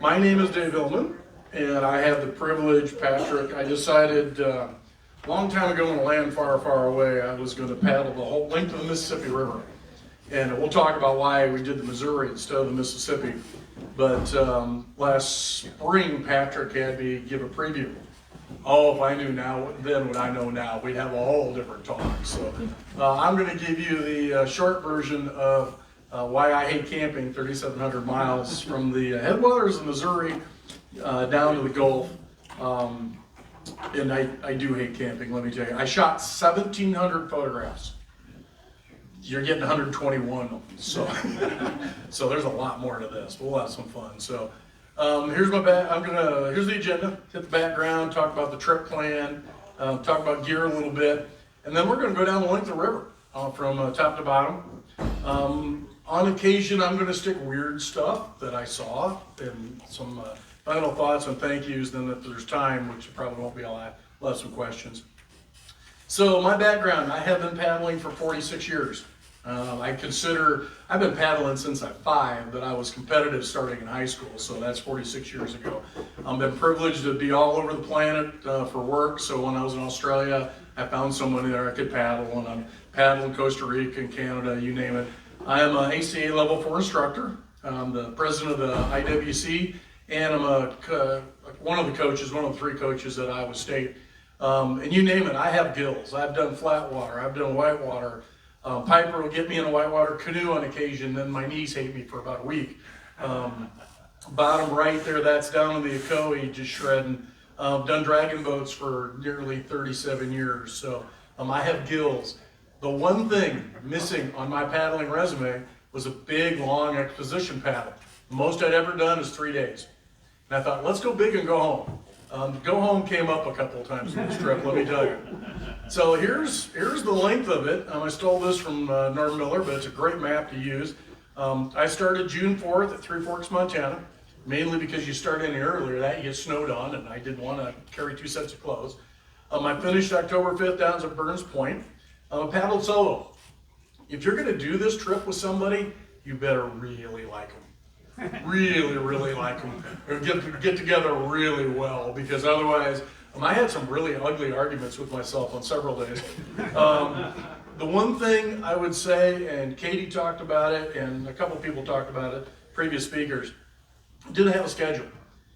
My name is Dave Hillman, and I have the privilege, Patrick, I decided a long time ago in a land far, far away, I was going to paddle the whole length of the Mississippi River. And we'll talk about why we did the Missouri instead of the Mississippi. But last spring, Patrick had me give a preview. Oh, if I knew now, then what I know now, we'd have a whole different talk. So I'm going to give you the short version of why I hate camping 3,700 miles from the headwaters of Missouri down to the Gulf. And I do hate camping, let me tell you. I shot 1,700 photographs. You're getting 121, so so there's a lot more to this. We'll have some fun. So here's here's the agenda. Hit the background, talk about the trip plan, talk about gear a little bit, and then we're going to go down the length of the river from top to bottom. On occasion, I'm going to stick weird stuff that I saw and some final thoughts and thank yous. Then if there's time, which probably won't be, I'll have some questions. So my background, I have been paddling for 46 years. I've been paddling since I'm 5, but I was competitive starting in high school, so that's 46 years ago. I've been privileged to be all over the planet for work, so when I was in Australia, I found someone there I could paddle, and I'm paddling Costa Rica and Canada, you name it. I am an ACA Level 4 instructor. I'm the president of the IWC, and I'm one of the coaches, one of the 3 coaches at Iowa State. And you name it, I have gills. I've done flat water, I've done whitewater. Piper will get me in a whitewater canoe on occasion, then my knees hate me for about a week. Bottom right there, that's down in the Ocoee, just shredding. Done dragon boats for nearly 37 years, so I have gills. The one thing missing on my paddling resume was a big, long exposition paddle. The most I'd ever done is 3 days. And I thought, let's go big and go home. Go home came up a couple of times on this trip, let me tell you. So here's the length of it. I stole this from Norm Miller, but it's a great map to use. I started June 4th at Three Forks, Montana, mainly because you start any earlier, that you get snowed on, and I didn't want to carry 2 sets of clothes. I finished October 5th down at Burns Point. Paddled solo. If you're going to do this trip with somebody, you better really like them. Really, really like them. Or get together really well, because otherwise, I had some really ugly arguments with myself on several days. The one thing I would say, and Katie talked about it, and a couple people talked about it, previous speakers, didn't have a schedule.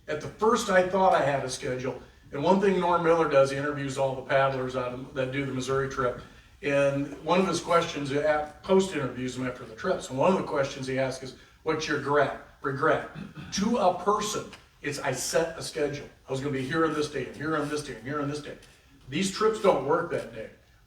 At the first, I thought I had a schedule. And one thing Norm Miller does, he interviews all the paddlers that do the Missouri trip. And one of his questions, post-interviews him after the trips, and one of the questions he asks is, what's your regret? To a person, it's I set a schedule. I was going to be here on this day, and here on this day, and here on this day. These trips don't work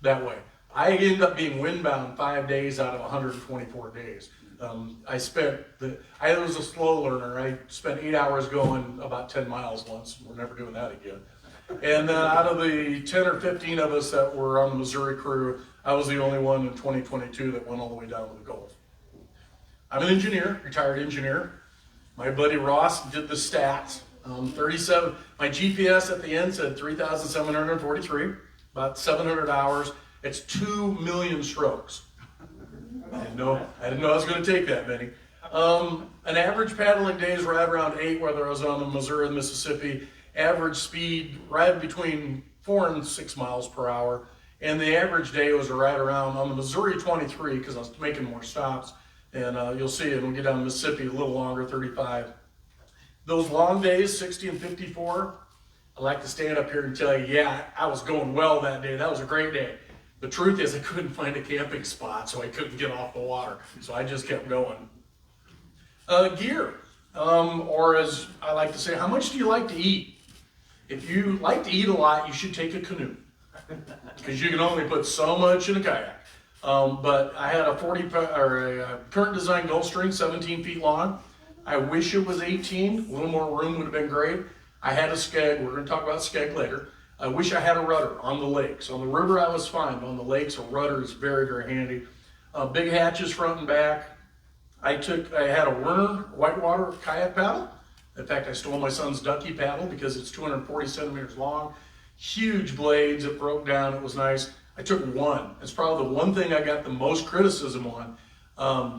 that way. I ended up being windbound 5 days out of 124 days. I was a slow learner. I spent 8 hours going about 10 miles once. We're never doing that again. And then out of the 10 or 15 of us that were on the Missouri crew, I was the only one in 2022 that went all the way down to the Gulf. I'm an engineer, retired engineer. My buddy Ross did the stats. 37. My GPS at the end said 3,743, about 700 hours. It's 2 million strokes. I didn't know I was going to take that many. An average paddling day is right around 8, whether I was on the Missouri and Mississippi. Average speed right between 4 and 6 miles per hour. And the average day was right around, on the Missouri 23, because I was making more stops. And you'll see it when we get down to Mississippi, a little longer, 35. Those long days, 60 and 54, I like to stand up here and tell you, yeah, I was going well that day. That was a great day. The truth is I couldn't find a camping spot, so I couldn't get off the water. So I just kept going. Gear, or as I like to say, how much do you like to eat? If you like to eat a lot, you should take a canoe, because you can only put so much in a kayak. But I had a current design Gulfstream, 17 feet long. I wish it was 18. A little more room would have been great. I had a skeg. We're going to talk about skeg later. I wish I had a rudder on the lakes. On the river, I was fine. But on the lakes, a rudder is very, very handy. Big hatches front and back. I had a Werner whitewater kayak paddle. In fact, I stole my son's ducky paddle because it's 240 centimeters long. Huge blades. It broke down. It was nice. I took one. It's probably the one thing I got the most criticism on.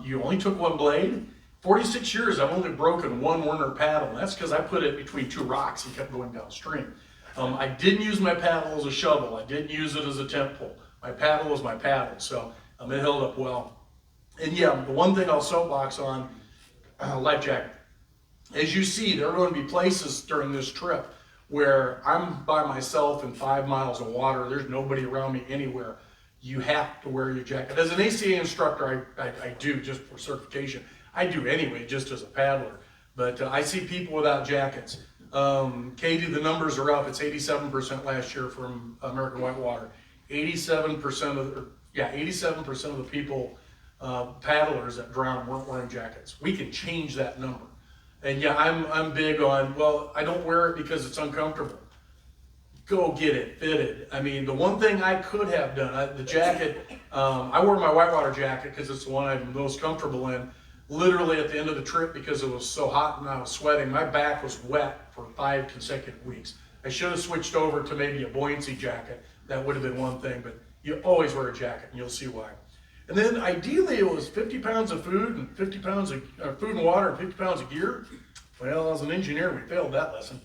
You only took one blade. 46 years, I've only broken one Werner paddle. And that's because I put it between two rocks and kept going downstream. I didn't use my paddle as a shovel. I didn't use it as a tent pole. My paddle was my paddle, so it held up well. And yeah, the one thing I'll soapbox on, life jacket. As you see, there are going to be places during this trip where I'm by myself in 5 miles of water. There's nobody around me anywhere. You have to wear your jacket. As an ACA instructor, I do just for certification. I do anyway, just as a paddler. But I see people without jackets. Katie, the numbers are up. It's 87% last year from American Whitewater. 87% of the people, paddlers that drowned weren't wearing jackets. We can change that number. And yeah, I'm big on, well, I don't wear it because it's uncomfortable. Go get it fitted. I mean, the one thing I could have done, the jacket, I wore my whitewater jacket because it's the one I'm most comfortable in. Literally at the end of the trip, because it was so hot and I was sweating, my back was wet for 5 consecutive weeks. I should have switched over to maybe a buoyancy jacket. That would have been one thing, but you always wear a jacket and you'll see why. And then ideally it was 50 pounds of food and 50 pounds of food and water and 50 pounds of gear. Well, as an engineer, we failed that lesson.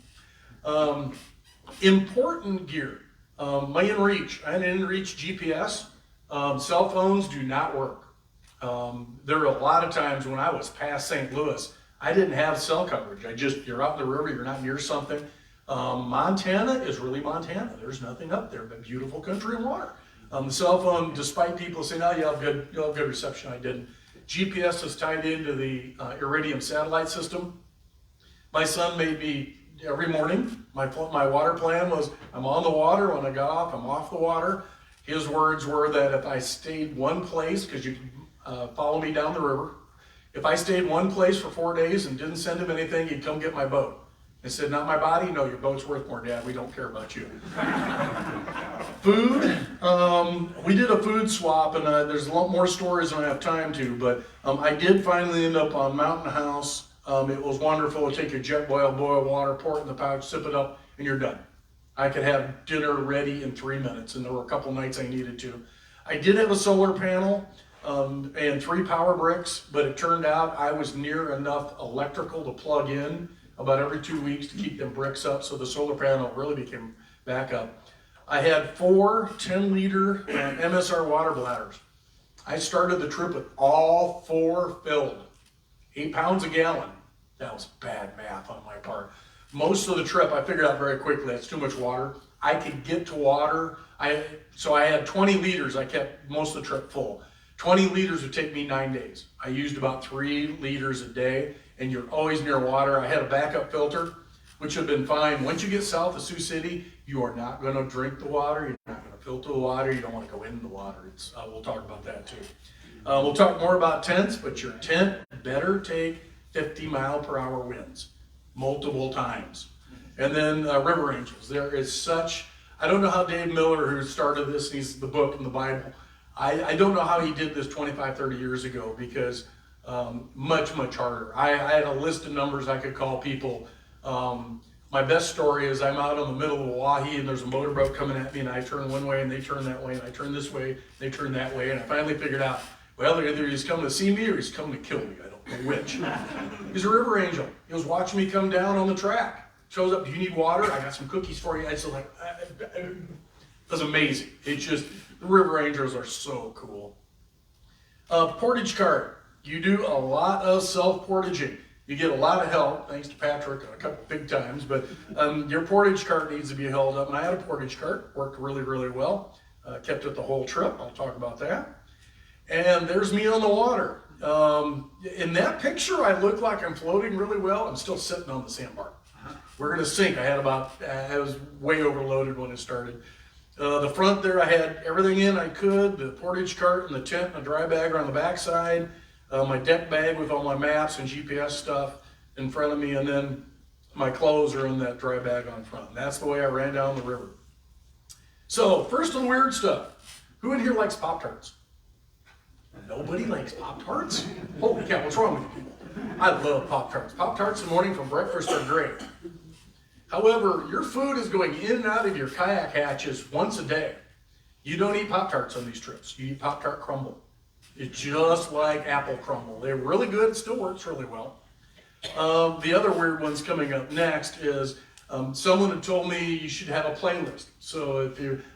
Important gear, my inReach. I had an inReach GPS. Cell phones do not work. There were a lot of times when I was past St. Louis, I didn't have cell coverage. You're out in the river, you're not near something. Montana is really Montana. There's nothing up there but beautiful country and water. The cell phone, despite people saying, oh, you'll have good reception, I didn't. GPS is tied into the Iridium satellite system. My son made me, every morning, my water plan was, I'm on the water. When I got off, I'm off the water. His words were that if I stayed one place, because you can follow me down the river, if I stayed one place for 4 days and didn't send him anything, he'd come get my boat. I said, not my body? No, your boat's worth more, Dad. We don't care about you. Food, we did a food swap, and there's a lot more stories than I have time to, but I did finally end up on Mountain House. It was wonderful to take your jet boil water, pour it in the pouch, sip it up, and you're done. I could have dinner ready in 3 minutes, and there were a couple nights I needed to. I did have a solar panel and 3 power bricks, but it turned out I was near enough electrical to plug in about every 2 weeks to keep them bricks up, so the solar panel really became backup. I had 4 10-liter MSR water bladders. I started the trip with all 4 filled, 8 pounds a gallon. That was bad math on my part. Most of the trip, I figured out very quickly, that's too much water. I could get to water. So I had 20 liters. I kept most of the trip full. 20 liters would take me 9 days. I used about 3 liters a day, and you're always near water. I had a backup filter, which would have been fine. Once you get south of Sioux City, you are not going to drink the water. You're not going to filter the water. You don't want to go in the water. We'll talk about that too. We'll talk more about tents, but your tent better take 50-mile-per-hour winds multiple times. And then river angels. There is such, I don't know how Dave Miller, who started this, he's the book in the Bible, I don't know how he did this 25, 30 years ago, because much, much harder. I had a list of numbers I could call people. My best story is I'm out in the middle of Oahe and there's a motorboat coming at me, and I turn one way and they turn that way, and I turn this way, they turn that way, and I finally figured out, well, either he's coming to see me or he's coming to kill me. I don't know which. He's a river angel. He was watching me come down on the track. Shows up, do you need water? I got some cookies for you. I just like, it was amazing. It's just, the river angels are so cool. Portage cart. You do a lot of self-portaging. You get a lot of help, thanks to Patrick a couple big times, but your portage cart needs to be held up. And I had a portage cart, worked really, really well. Kept it the whole trip. I'll talk about that. And there's me on the water. In that picture, I look like I'm floating really well. I'm still sitting on the sandbar. We're going to sink. I was way overloaded when it started. The front there, I had everything in I could, the portage cart and the tent and a dry bag are on the backside, my deck bag with all my maps and GPS stuff in front of me, and then my clothes are in that dry bag on front. And that's the way I ran down the river. So, first of the weird stuff. Who in here likes Pop-Tarts? Nobody likes Pop-Tarts? Holy cow, what's wrong with you people? I love Pop-Tarts. Pop-Tarts in the morning for breakfast are great. However, your food is going in and out of your kayak hatches once a day. You don't eat Pop-Tarts on these trips. You eat Pop-Tart crumble. It's just like apple crumble. They're really good. It still works really well. The other weird ones coming up next is someone had told me you should have a playlist. So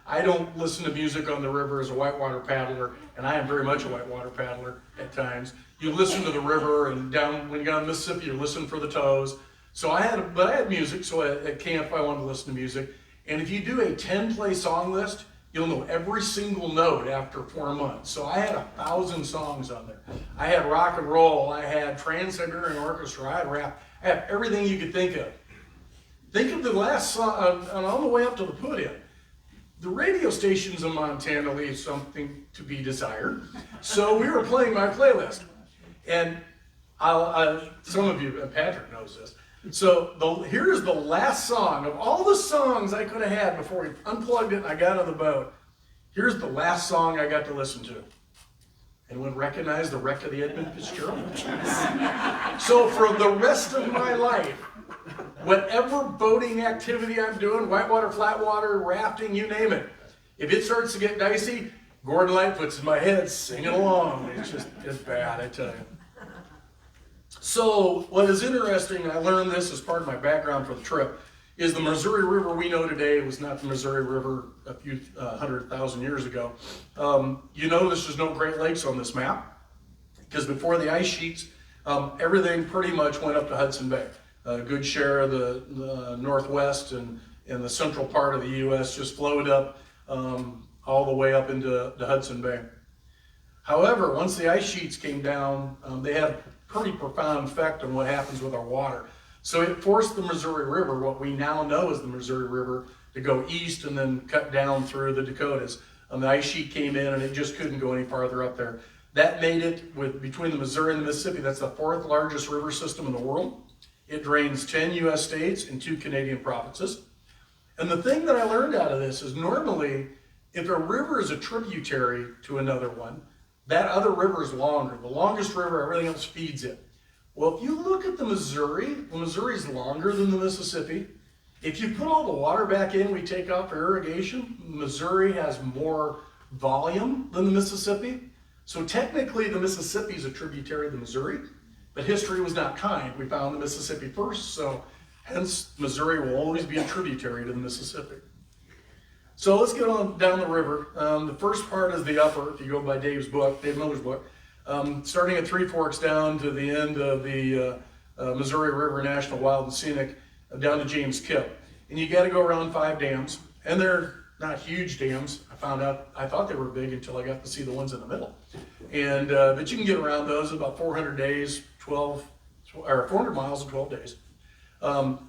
I don't listen to music on the river as a whitewater paddler, and I am very much a whitewater paddler at times. You listen to the river, and down when you got on Mississippi, you listen for the tows. So I had music. So at camp, I wanted to listen to music. And if you do a 10-play song list, you'll know every single note after 4 months. So I had 1,000 songs on there. I had rock and roll. I had trans-Siberian orchestra. I had rap. I have everything you could think of. Think of the last song on the way up to the put-in. The radio stations in Montana leave something to be desired. So we were playing my playlist. And some of you, Patrick knows this. So here's the last song of all the songs I could have had before we unplugged it and I got on the boat. Here's the last song I got to listen to. Anyone recognize the wreck of the Edmund Fitzgerald? So for the rest of my life, whatever boating activity I'm doing, whitewater, flatwater, rafting, you name it, if it starts to get dicey, Gordon Lightfoot's in my head singing along. It's bad, I tell you. So what is interesting, and I learned this as part of my background for the trip, is the Missouri River we know today was not the Missouri River a few 100,000 years ago. You notice there's no Great Lakes on this map, because before the ice sheets, everything pretty much went up to Hudson Bay. A good share of the Northwest and the central part of the U.S. just flowed up all the way up into the Hudson Bay. However, once the ice sheets came down, they had a pretty profound effect on what happens with our water. So it forced the Missouri River, what we now know as the Missouri River, to go east and then cut down through the Dakotas. The ice sheet came in and it just couldn't go any farther up there. That made it, between the Missouri and the Mississippi, that's the 4th largest river system in the world. It drains 10 U.S. states and 2 Canadian provinces. And the thing that I learned out of this is normally, if a river is a tributary to another one, that other river is longer. The longest river, everything else feeds it. Well, if you look at the Missouri is longer than the Mississippi. If you put all the water back in we take out for irrigation, Missouri has more volume than the Mississippi. So technically the Mississippi is a tributary of the Missouri, but history was not kind. We found the Mississippi first, so hence Missouri will always be a tributary to the Mississippi. So let's get on down the river. The first part is the upper, if you go by Dave Miller's book. Starting at Three Forks down to the end of the Missouri River National Wild and Scenic, down to James Kip. And you got to go around 5 dams, and they're not huge dams. I thought they were big until I got to see the ones in the middle. And but you can get around those in about 400 days, 400 miles in 12 days.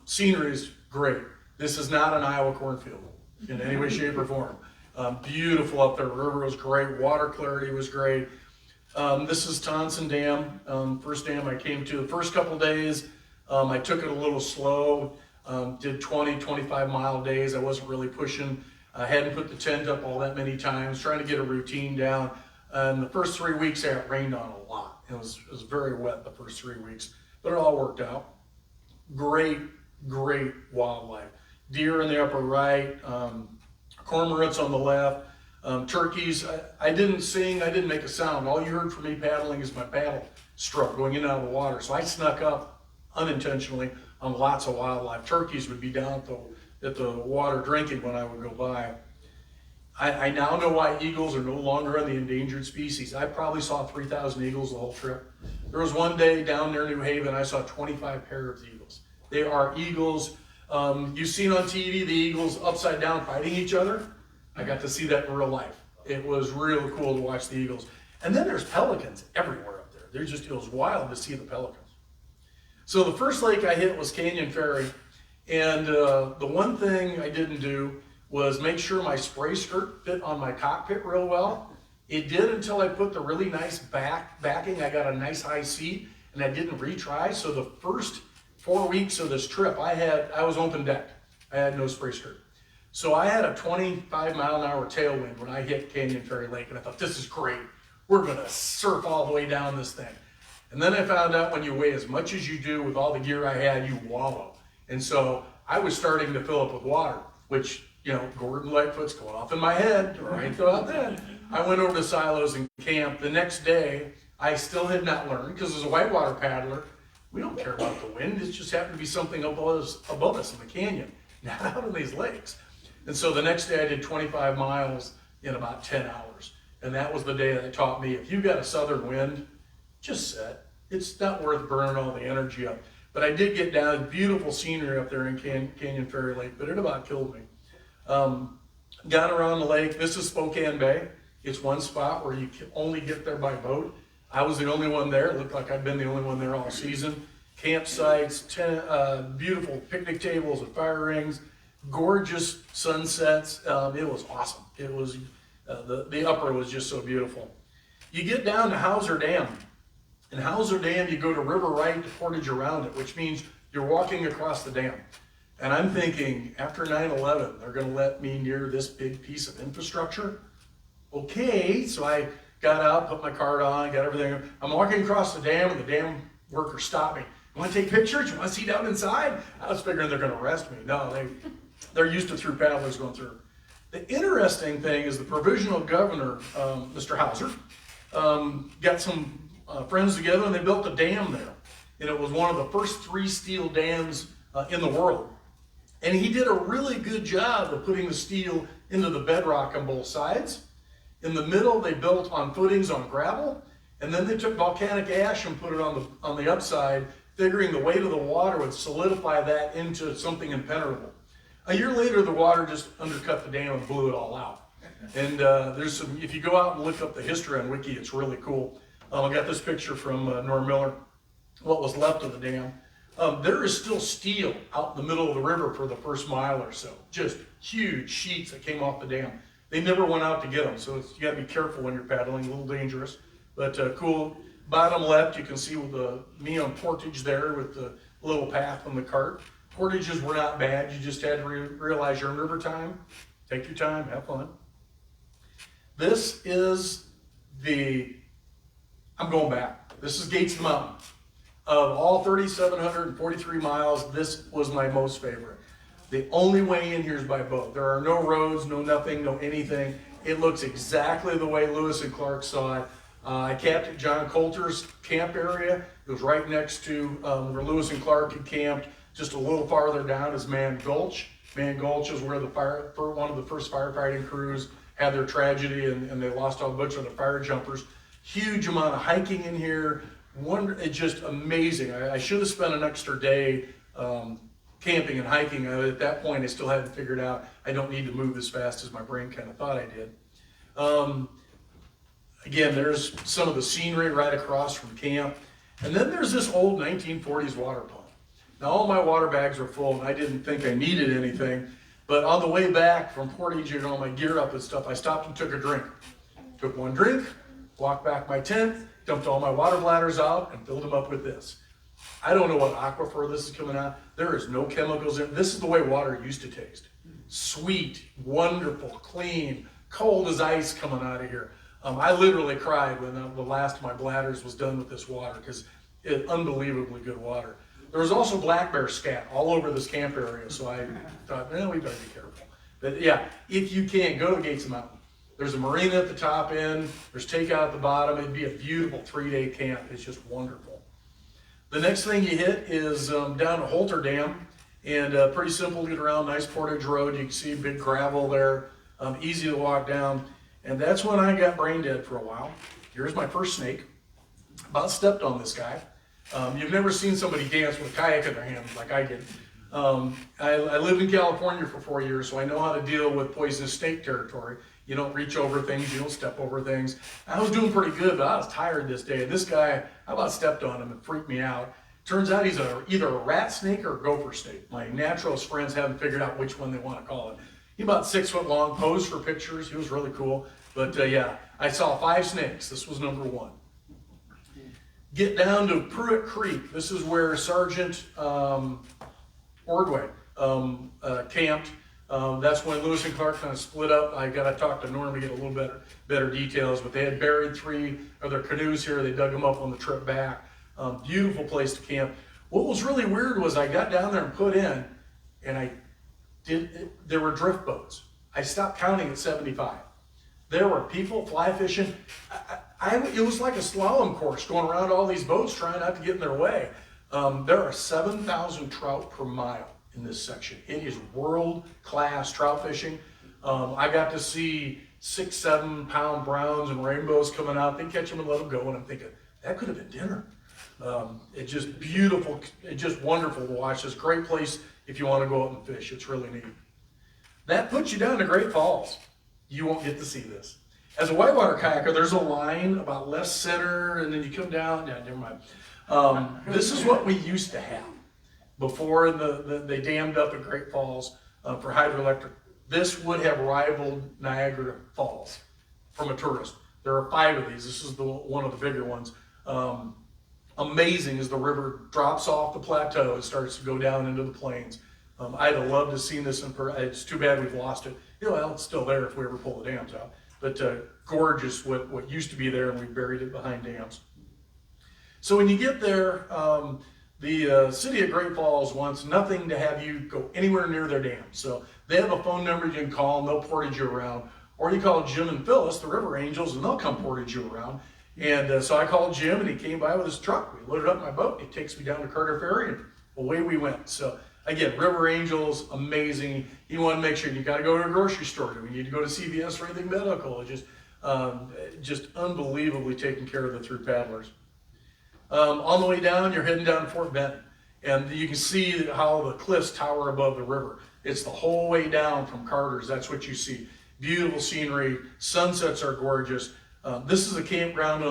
Scenery is great. This is not an Iowa cornfield in any way, shape, or form. Beautiful up there. The river was great. Water clarity was great. This is Tonson Dam, first dam I came to. The first couple days, I took it a little slow, did 20, 25 mile days. I wasn't really pushing. I hadn't put the tent up all that many times, trying to get a routine down. And the first 3 weeks, I got rained on a lot. It was very wet the first 3 weeks, but it all worked out. Great, great wildlife. Deer in the upper right, cormorants on the left. Turkeys, I didn't sing, I didn't make a sound. All you heard from me paddling is my paddle stroke going in and out of the water. So I snuck up unintentionally on lots of wildlife. Turkeys would be down at the water drinking when I would go by. I now know why eagles are no longer on the endangered species. I probably saw 3,000 eagles the whole trip. There was one day down near New Haven, I saw 25 pairs of eagles. They are eagles. You've seen on TV the eagles upside down fighting each other. I got to see that in real life. It was really cool to watch the eagles. And then there's pelicans everywhere up there. It was wild to see the pelicans. So the first lake I hit was Canyon Ferry. And the one thing I didn't do was make sure my spray skirt fit on my cockpit real well. It did until I put the really nice backing. I got a nice high seat and I didn't retry. So the first 4 weeks of this trip, I was open decked. I had no spray skirt. So I had a 25-mile-an-hour tailwind when I hit Canyon Ferry Lake, and I thought, this is great. We're going to surf all the way down this thing. And then I found out when you weigh as much as you do with all the gear I had, you wallow. And so I was starting to fill up with water, which, Gordon Lightfoot's going off in my head right throughout that. I went over to Silos and camped. The next day, I still had not learned, because as a whitewater paddler, we don't care about the wind. It just happened to be something above us in the canyon, not out in these lakes. And so the next day I did 25 miles in about 10 hours. And that was the day that taught me, if you got a southern wind, just set. It's not worth burning all the energy up. But I did get down, beautiful scenery up there in Canyon Ferry Lake, but it about killed me. Got around the lake. This is Spokane Bay. It's one spot where you can only get there by boat. I was the only one there. It looked like I'd been the only one there all season. Campsites, beautiful picnic tables and fire rings, gorgeous sunsets. It was awesome. It was, the upper was just so beautiful. You get down to Hauser Dam. In Hauser Dam, you go to river right to portage around it, which means you're walking across the dam. And I'm thinking, after 9/11, they're going to let me near this big piece of infrastructure? Okay, so I got out, put my card on, got everything. I'm walking across the dam, and the dam worker stopped me. You want to take pictures? You want to see down inside? I was figuring they're going to arrest me. No, they're used to through paddlers going through. The interesting thing is the provisional governor, Mr. Hauser, got some friends together, and they built a dam there. And it was one of the first 3 steel dams in the world. And he did a really good job of putting the steel into the bedrock on both sides. In the middle, they built on footings on gravel, and then they took volcanic ash and put it on the upside, figuring the weight of the water would solidify that into something impenetrable. A year later, the water just undercut the dam and blew it all out. And there's some, if you go out and look up the history on Wiki, it's really cool. I got this picture from Norm Miller, what was left of the dam. There is still steel out in the middle of the river for the first mile or so. Just huge sheets that came off the dam. They never went out to get them, so you got to be careful when you're paddling, a little dangerous. But cool. Bottom left, you can see with me on portage there with the little path on the cart. Portages were not bad. You just had to realize you're in river time. Take your time, have fun. This is I'm going back. This is Gates of the Mountain. Of all 3,743 miles, this was my most favorite. The only way in here is by boat. There are no roads, no nothing, no anything. It looks exactly the way Lewis and Clark saw it. I camped at John Coulter's camp area. It was right next to where Lewis and Clark had camped. Just a little farther down is Man Gulch. Man Gulch is where one of the first firefighting crews had their tragedy, and they lost a bunch of the fire jumpers. Huge amount of hiking in here. It's just amazing. I should have spent an extra day camping and hiking. At that point, I still hadn't figured out I don't need to move as fast as my brain kind of thought I did. Again, there's some of the scenery right across from camp. And then there's this old 1940s water pump. Now, all my water bags were full, and I didn't think I needed anything. But on the way back from Portage and all my gear up and stuff, I stopped and took a drink. Took one drink, walked back my tent, dumped all my water bladders out, and filled them up with this. I don't know what aquifer this is coming out. There is no chemicals in it. This is the way water used to taste. Sweet, wonderful, clean, cold as ice coming out of here. I literally cried when the last of my bladders was done with this water, because it's unbelievably good water. There was also black bear scat all over this camp area, so I thought, we better be careful. But yeah, if you can, go to Gates of the Mountain. There's a marina at the top end, there's takeout at the bottom. It'd be a beautiful 3-day camp. It's just wonderful. The next thing you hit is down to Holter Dam, and pretty simple to get around, nice portage road. You can see big gravel there, easy to walk down. And that's when I got brain dead for a while. Here's my first snake. About stepped on this guy. You've never seen somebody dance with a kayak in their hand like I did. I lived in California for 4 years, so I know how to deal with poisonous snake territory. You don't reach over things, you don't step over things. I was doing pretty good, but I was tired this day. This guy, I about stepped on him and freaked me out. Turns out he's either a rat snake or a gopher snake. My naturalist friends haven't figured out which one they want to call it. He's about 6 foot long, posed for pictures. He was really cool. But yeah, I saw 5 snakes. This was number 1. Get down to Pruitt Creek. This is where Sergeant Ordway camped. That's when Lewis and Clark kind of split up. I got to talk to Norm to get a little better details, but they had buried 3 of their canoes here. They dug them up on the trip back. Beautiful place to camp. What was really weird was I got down there and put in, and I there were drift boats. I stopped counting at 75. There were people fly fishing. It was like a slalom course going around all these boats trying not to get in their way. There are 7,000 trout per mile in this section. It is world-class trout fishing. I got to see 6-7 pound browns and rainbows coming out. They catch them and let them go, and I'm thinking, that could have been dinner. It's just beautiful. It's just wonderful to watch. It's a great place if you want to go out and fish. It's really neat. That puts you down to Great Falls. You won't get to see this. As a whitewater kayaker, there's a line about left center, and then you come down. Yeah, never mind. This is what we used to have before they dammed up at Great Falls for hydroelectric. This would have rivaled Niagara Falls from a tourist. There are 5 of these. This is one of the bigger ones. Amazing as the river drops off the plateau and starts to go down into the plains. I'd have loved to have seen this in person. It's too bad we've lost it. Well, it's still there if we ever pull the dams out. But gorgeous what used to be there, and we buried it behind dams. So when you get there, the city of Great Falls wants nothing to have you go anywhere near their dams. So they have a phone number you can call, and they'll portage you around. Or you call Jim and Phyllis, the River Angels, and they'll come portage you around. And so I called Jim, and he came by with his truck. We loaded up my boat. He takes me down to Carter Ferry, and away we went. So again, River Angels, amazing. You want to make sure you got to go to a grocery store. Do we need to go to CVS or anything medical? Just unbelievably taking care of the through paddlers. On the way down, you're heading down to Fort Benton, and you can see how the cliffs tower above the river. It's the whole way down from Carter's. That's what you see. Beautiful scenery. Sunsets are gorgeous. This is a campground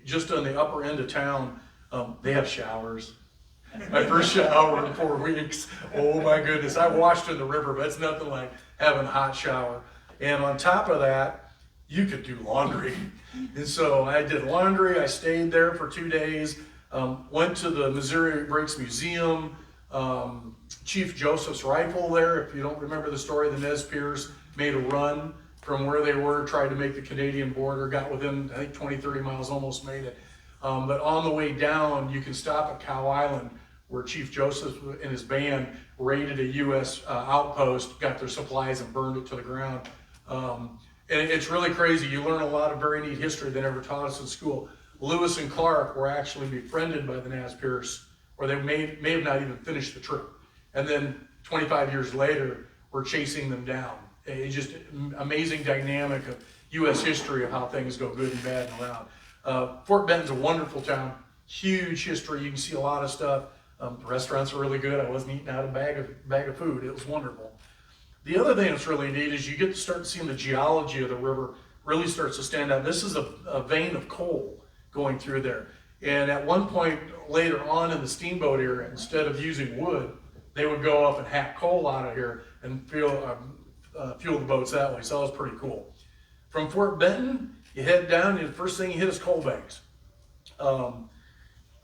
just on the upper end of town. They have showers. My first shower in 4 weeks. Oh my goodness. I washed in the river, but it's nothing like having a hot shower. And on top of that, you could do laundry. And so I did laundry. I stayed there for 2 days. Went to the Missouri Breaks Museum. Chief Joseph's rifle there. If you don't remember the story, the Nez Perce made a run from where they were, tried to make the Canadian border, got within, I think, 20, 30 miles, almost made it. But on the way down, you can stop at Cow Island, where Chief Joseph and his band raided a U.S. outpost, got their supplies, and burned it to the ground. And it's really crazy. You learn a lot of very neat history they never taught us in school. Lewis and Clark were actually befriended by the Nez Perce, or they may have not even finished the trip. And then 25 years later, we're chasing them down. It's just amazing dynamic of U.S. history of how things go good and bad and around. Fort Benton's a wonderful town, huge history. You can see a lot of stuff. The restaurants are really good. I wasn't eating out of a bag of food. It was wonderful. The other thing that's really neat is you get to start seeing the geology of the river really starts to stand out. This is a vein of coal going through there. And at one point later on in the steamboat era, instead of using wood, they would go up and hack coal out of here and fuel the boats that way. So that was pretty cool. From Fort Benton, you head down, and the first thing you hit is coal banks.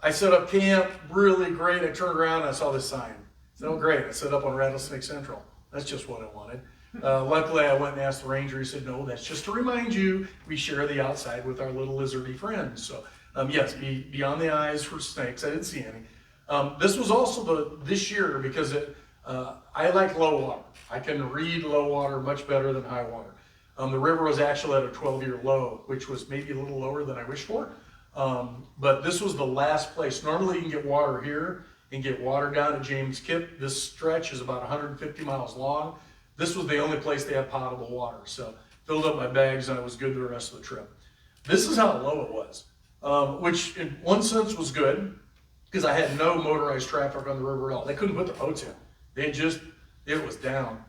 I set up camp, really great. I turned around and I saw this sign. I said, oh great, I set up on Rattlesnake Central. That's just what I wanted. Luckily, I went and asked the ranger. He said, no, that's just to remind you, we share the outside with our little lizardy friends. So yes, be on the eyes for snakes. I didn't see any. This was also this year because I like low water. I can read low water much better than high water. The river was actually at a 12-year low, which was maybe a little lower than I wished for. But this was the last place. Normally you can get water here and get water down at James Kip. This stretch is about 150 miles long. This was the only place they had potable water. So filled up my bags and I was good the rest of the trip. This is how low it was, which in one sense was good because I had no motorized traffic on the river at all. They couldn't put their boats in. It was down.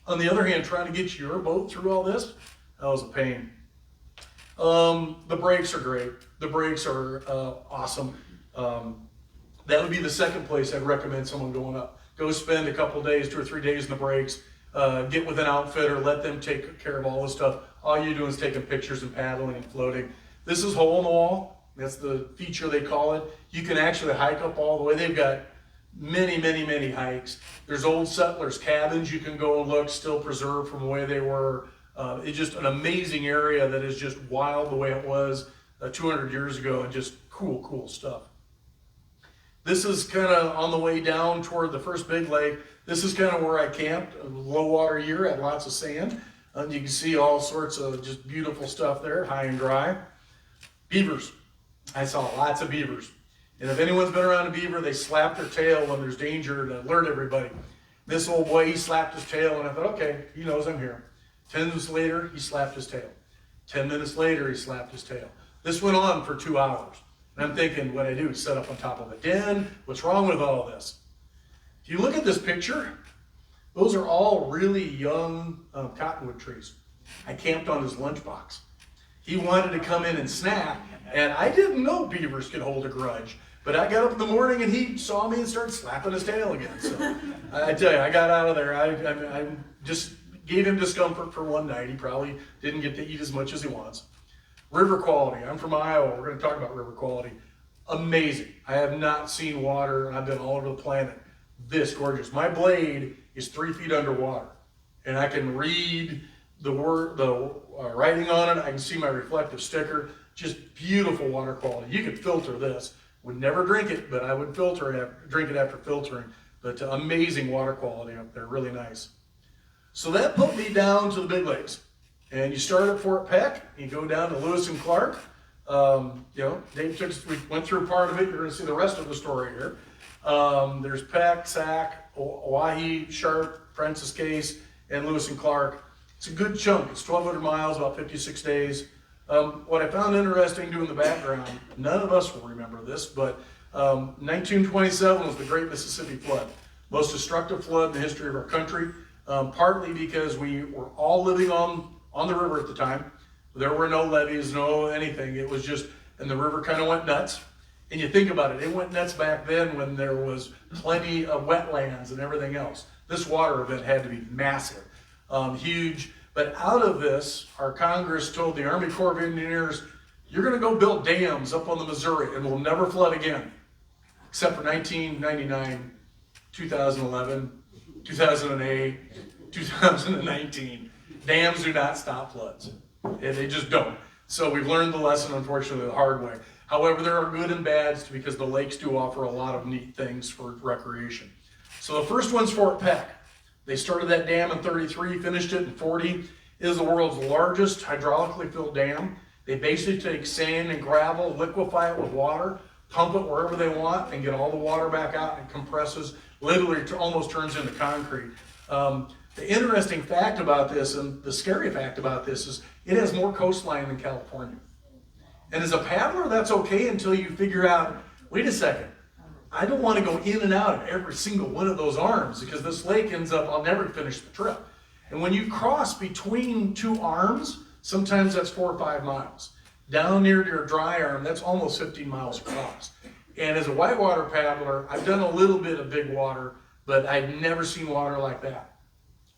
On the other hand, trying to get your boat through all this, that was a pain. The brakes are great. The brakes are awesome. That would be the second place I'd recommend someone going up. Go spend a couple days, 2 or 3 days in the brakes. Get with an outfitter, let them take care of all this stuff. All you're doing is taking pictures and paddling and floating. This is hole in the wall. That's the feature they call it. You can actually hike up all the way. They've got many, many, many hikes. There's old settlers' cabins you can go and look, still preserved from the way they were. It's just an amazing area that is just wild the way it was 200 years ago, and just cool stuff. This is kind of on the way down toward the first big lake. This is kind of where I camped. A low water year, had lots of sand. You can see all sorts of just beautiful stuff there, high and dry. Beavers. I saw lots of beavers. And if anyone's been around a beaver, they slap their tail when there's danger to alert everybody. This old boy, he slapped his tail, and I thought, okay, he knows I'm here. 10 minutes later, he slapped his tail. 10 minutes later, he slapped his tail. This went on for 2 hours. And I'm thinking, what I do is set up on top of a den. What's wrong with all this? If you look at this picture, those are all really young cottonwood trees. I camped on his lunchbox. He wanted to come in and snack, and I didn't know beavers could hold a grudge. But I got up in the morning and he saw me and started slapping his tail again. So I tell you, I got out of there. I just gave him discomfort for one night. He probably didn't get to eat as much as he wants. River quality. I'm from Iowa. We're going to talk about river quality. Amazing. I have not seen water, and I've been all over the planet this gorgeous. My blade is 3 feet underwater, and I can read the writing on it. I can see my reflective sticker. Just beautiful water quality. You could filter this. Would never drink it, but I would drink it after filtering. But amazing water quality up there, really nice. So that put me down to the Big Lakes. And you start at Fort Peck, you go down to Lewis and Clark. Dave took us, we went through part of it. You're going to see the rest of the story here. There's Peck, Sac, Oahe, Sharp, Francis Case, and Lewis and Clark. It's a good chunk. It's 1,200 miles, about 56 days. What I found interesting doing the background, none of us will remember this, but 1927 was the Great Mississippi Flood. Most destructive flood in the history of our country, partly because we were all living on the river at the time. There were no levees, no anything. It was just, and the river kind of went nuts. And you think about it, it went nuts back then when there was plenty of wetlands and everything else. This water event had to be massive, huge. But out of this, our Congress told the Army Corps of Engineers, you're going to go build dams up on the Missouri and we'll never flood again. Except for 1999, 2011, 2008, 2019. Dams do not stop floods. They just don't. So we've learned the lesson, unfortunately, the hard way. However, there are good and bads because the lakes do offer a lot of neat things for recreation. So the first one's Fort Peck. They started that dam in 33, finished it in 40. It is the world's largest hydraulically filled dam. They basically take sand and gravel, liquefy it with water, pump it wherever they want, and get all the water back out, and it compresses, literally almost turns into concrete. The interesting fact about this, and the scary fact about this, is it has more coastline than California. And as a paddler, that's okay until you figure out, wait a second, I don't want to go in and out of every single one of those arms because this lake ends up, I'll never finish the trip. And when you cross between two arms, sometimes that's 4 or 5 miles. Down near your dry arm, that's almost 15 miles across. And as a whitewater paddler, I've done a little bit of big water, but I've never seen water like that.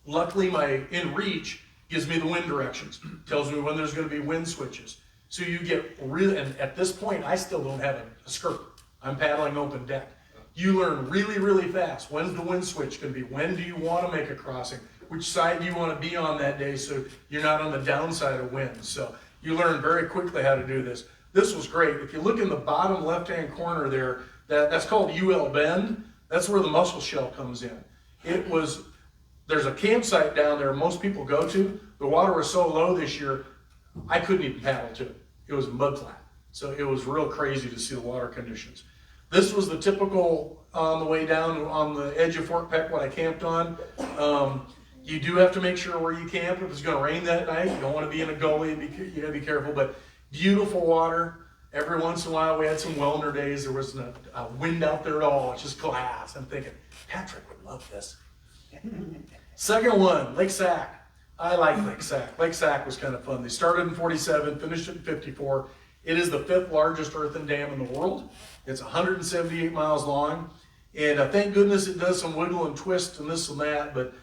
Luckily, my inReach gives me the wind directions, tells me when there's going to be wind switches. So you get really, and at this point, I still don't have a skirt. I'm paddling open deck. You learn really, really fast. When's the wind switch going to be? When do you want to make a crossing? Which side do you want to be on that day so you're not on the downside of wind? So you learn very quickly how to do this. This was great. If you look in the bottom left-hand corner there, that's called UL Bend. That's where the mussel shell comes in. There's a campsite down there most people go to. The water was so low this year, I couldn't even paddle to it. It was mud flat. So it was real crazy to see the water conditions. This was the typical on the way down on the edge of Fort Peck, what I camped on. You do have to make sure where you camp. If it's going to rain that night, you don't want to be in a gully. You got to be careful. But beautiful water. Every once in a while, we had some Wellner days. There wasn't a wind out there at all. It's just glass. I'm thinking, Patrick would love this. Second one, Lake Sac. I like Lake Sac. Lake Sac was kind of fun. They started in 47, finished it in 54. It is the 5th largest earthen dam in the world. It's 178 miles long. And thank goodness it does some wiggle and twist and this and that, but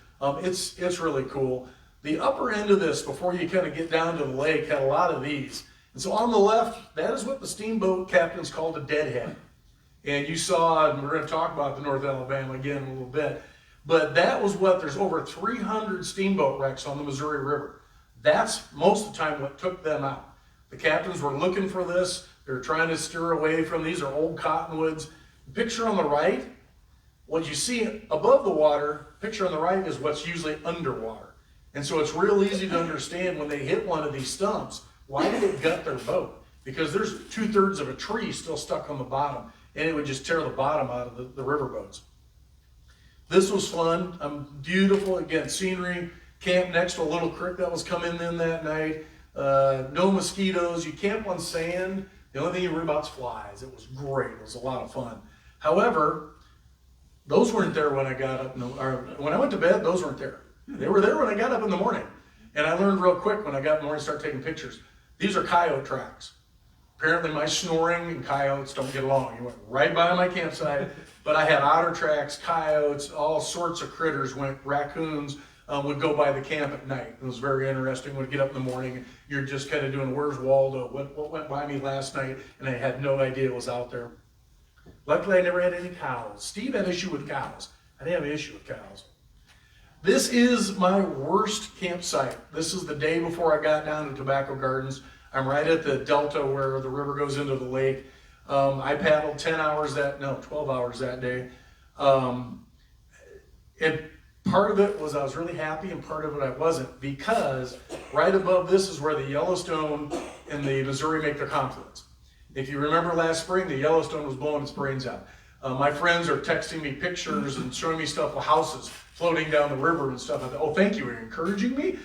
it's really cool. The upper end of this, before you kind of get down to the lake, had a lot of these. And so on the left, that is what the steamboat captains called a deadhead. And you saw, and we're going to talk about the North Alabama again in a little bit, but that was there's over 300 steamboat wrecks on the Missouri River. That's most of the time what took them out. The captains were looking for this. They're trying to steer away from these are old cottonwoods. The picture on the right, What you see above the water, picture on the right, is what's usually underwater. And so it's real easy to understand when they hit one of these stumps, why did it gut their boat? Because there's 2/3 of a tree still stuck on the bottom, and it would just tear the bottom out of the river boats. This was fun, beautiful, again, scenery, camp next to a little creek that was coming in that night, no mosquitoes, you camp on sand, the only thing you worry about is flies. It was great, it was a lot of fun. However, those weren't there when I got up, when I went to bed, those weren't there. They were there when I got up in the morning. And I learned real quick when I got in the morning and started taking pictures. These are coyote tracks. Apparently my snoring and coyotes don't get along. You went right by my campsite, but I had otter tracks, coyotes, all sorts of critters, raccoons would go by the camp at night. It was very interesting. Would get up in the morning, and you're just kind of doing, where's Waldo? What went by me last night? And I had no idea it was out there. Luckily, I never had any cows. Steve had issue with cows. I didn't have an issue with cows. This is my worst campsite. This is the day before I got down to Tobacco Gardens. I'm right at the delta where the river goes into the lake. I paddled 12 hours that day. And part of it was I was really happy, and part of it I wasn't, because right above this is where the Yellowstone and the Missouri make their confluence. If you remember last spring, the Yellowstone was blowing its brains out. My friends are texting me pictures and showing me stuff with houses floating down the river and stuff. I thought, oh, thank you, you're encouraging me.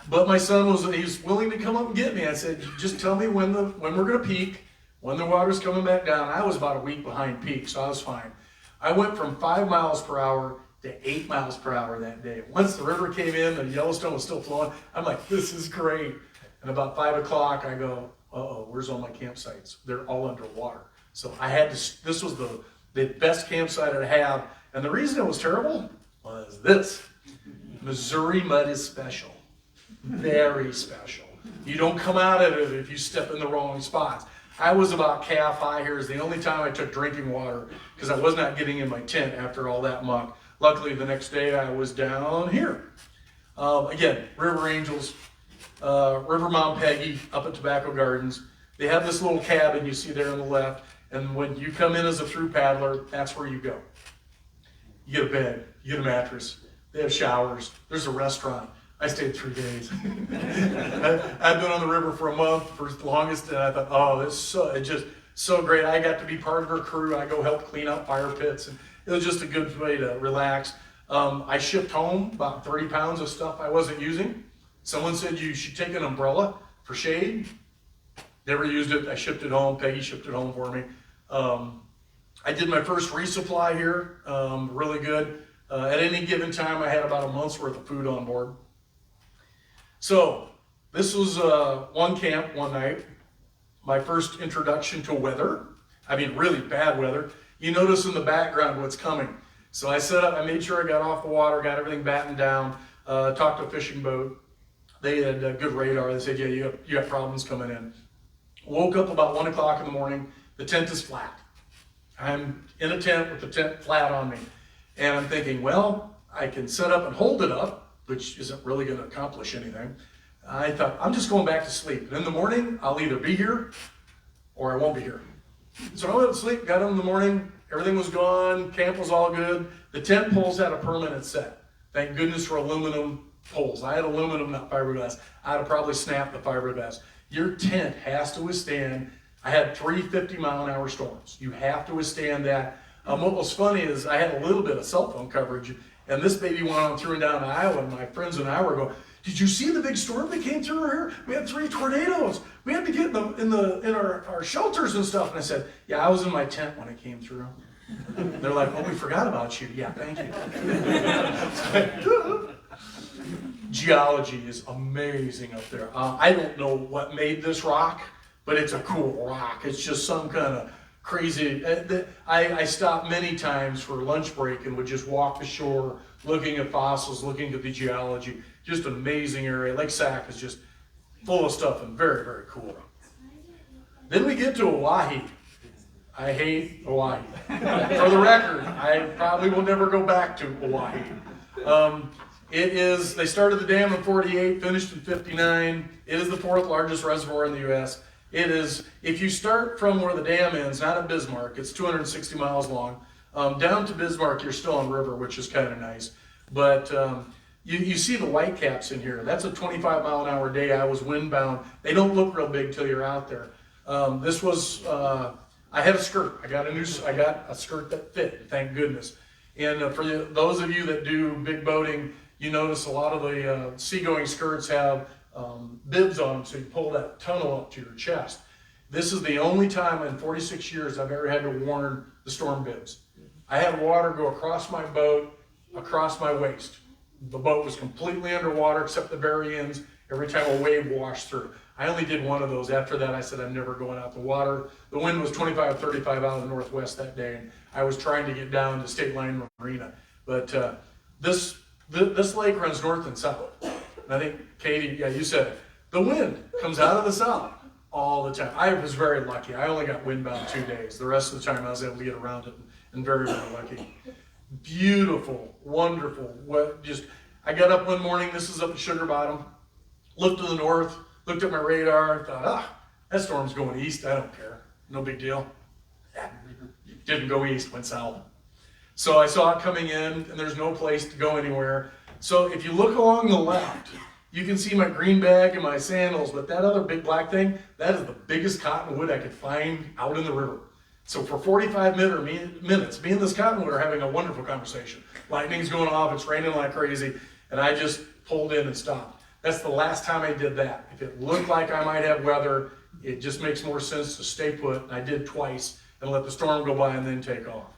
But my son he's willing to come up and get me. I said, just tell me when we're gonna peak, when the water's coming back down. I was about a week behind peak, so I was fine. I went from 5 miles per hour to 8 miles per hour that day. Once the river came in, the Yellowstone was still flowing. I'm like, this is great. And about 5 o'clock, I go, uh-oh, where's all my campsites? They're all underwater. So I had to, this was the best campsite I'd have. And the reason it was terrible was this. Missouri mud is special. Very special. You don't come out of it if you step in the wrong spots. I was about calf high here. Is the only time I took drinking water because I was not getting in my tent after all that muck. Luckily, the next day I was down here. Again, River Angels, River Mount Peggy up at Tobacco Gardens. They have this little cabin you see there on the left. And when you come in as a through paddler, that's where you go. You get a bed, you get a mattress, they have showers, there's a restaurant. I stayed 3 days. I've been on the river for a month for the longest, and I thought, oh, it's just so great. I got to be part of her crew. I go help clean up fire pits, and it was just a good way to relax. I shipped home about 30 pounds of stuff I wasn't using. Someone said you should take an umbrella for shade. Never used it. I shipped it home. Peggy shipped it home for me. I did my first resupply here, really good. At any given time, I had about a month's worth of food on board. So this was one camp, one night. My first introduction to weather. I mean, really bad weather. You notice in the background what's coming. So I set up, I made sure I got off the water, got everything battened down, talked to a fishing boat. They had good radar. They said, yeah, you got problems coming in. Woke up about 1 o'clock in the morning. The tent is flat. I'm in a tent with the tent flat on me. And I'm thinking, well, I can set up and hold it up, which isn't really going to accomplish anything. I thought, I'm just going back to sleep. And in the morning, I'll either be here or I won't be here. So I went to sleep, got up in the morning, everything was gone, camp was all good. The tent poles had a permanent set. Thank goodness for aluminum poles. I had aluminum, not fiberglass. I'd have probably snapped the fiberglass. Your tent has to withstand, I had 3 50-mile-an-hour storms. You have to withstand that. What was funny is I had a little bit of cell phone coverage, and this baby went on through and down to Iowa, and my friends and I were going, did you see the big storm that came through here? We had 3 tornadoes. We had to get in our shelters and stuff. And I said, yeah, I was in my tent when it came through. They're like, oh, we forgot about you. Yeah, thank you. Geology is amazing up there. I don't know what made this rock, but it's a cool rock. It's just some kind of crazy. I stopped many times for lunch break and would just walk the shore, looking at fossils, looking at the geology. Just an amazing area. Lake Sac is just full of stuff and very, very cool. Then we get to Oahe. I hate Oahe. For the record, I probably will never go back to Oahe. They started the dam in 48, finished in 59. It is the 4th largest reservoir in the U.S. It is, if you start from where the dam ends, not at Bismarck, it's 260 miles long. Down to Bismarck, you're still on river, which is kind of nice. But you see the white caps in here. That's a 25-mile-an-hour day. I was windbound. They don't look real big till you're out there. This was, I had a skirt. I got a skirt that fit, thank goodness. And for those of you that do big boating, you notice a lot of the seagoing skirts have bibs on them, so you pull that tunnel up to your chest. This is the only time in 46 years I've ever had to warn the storm bibs. I had water go across my boat, across my waist. The boat was completely underwater except the very ends every time a wave washed through. I only did one of those. After that, I said I'm never going out the water. The wind was 25, 35 out of the northwest that day, and I was trying to get down to State Line Marina. But this lake runs north and south. And I think, Katie, yeah, you said it. The wind comes out of the south all the time. I was very lucky. I only got windbound 2 days. The rest of the time I was able to get around it, and very, very lucky. Beautiful, wonderful. I got up one morning, this is up at Sugar Bottom, looked to the north, looked at my radar, thought, that storm's going east, I don't care, no big deal. Didn't go east, went south. So I saw it coming in, and there's no place to go anywhere. So if you look along the left, you can see my green bag and my sandals, but that other big black thing, that is the biggest cottonwood I could find out in the river. So for 45 minutes, me and this cottonwood are having a wonderful conversation. Lightning's going off, it's raining like crazy, and I just pulled in and stopped. That's the last time I did that. If it looked like I might have weather, it just makes more sense to stay put, and I did twice, and let the storm go by and then take off.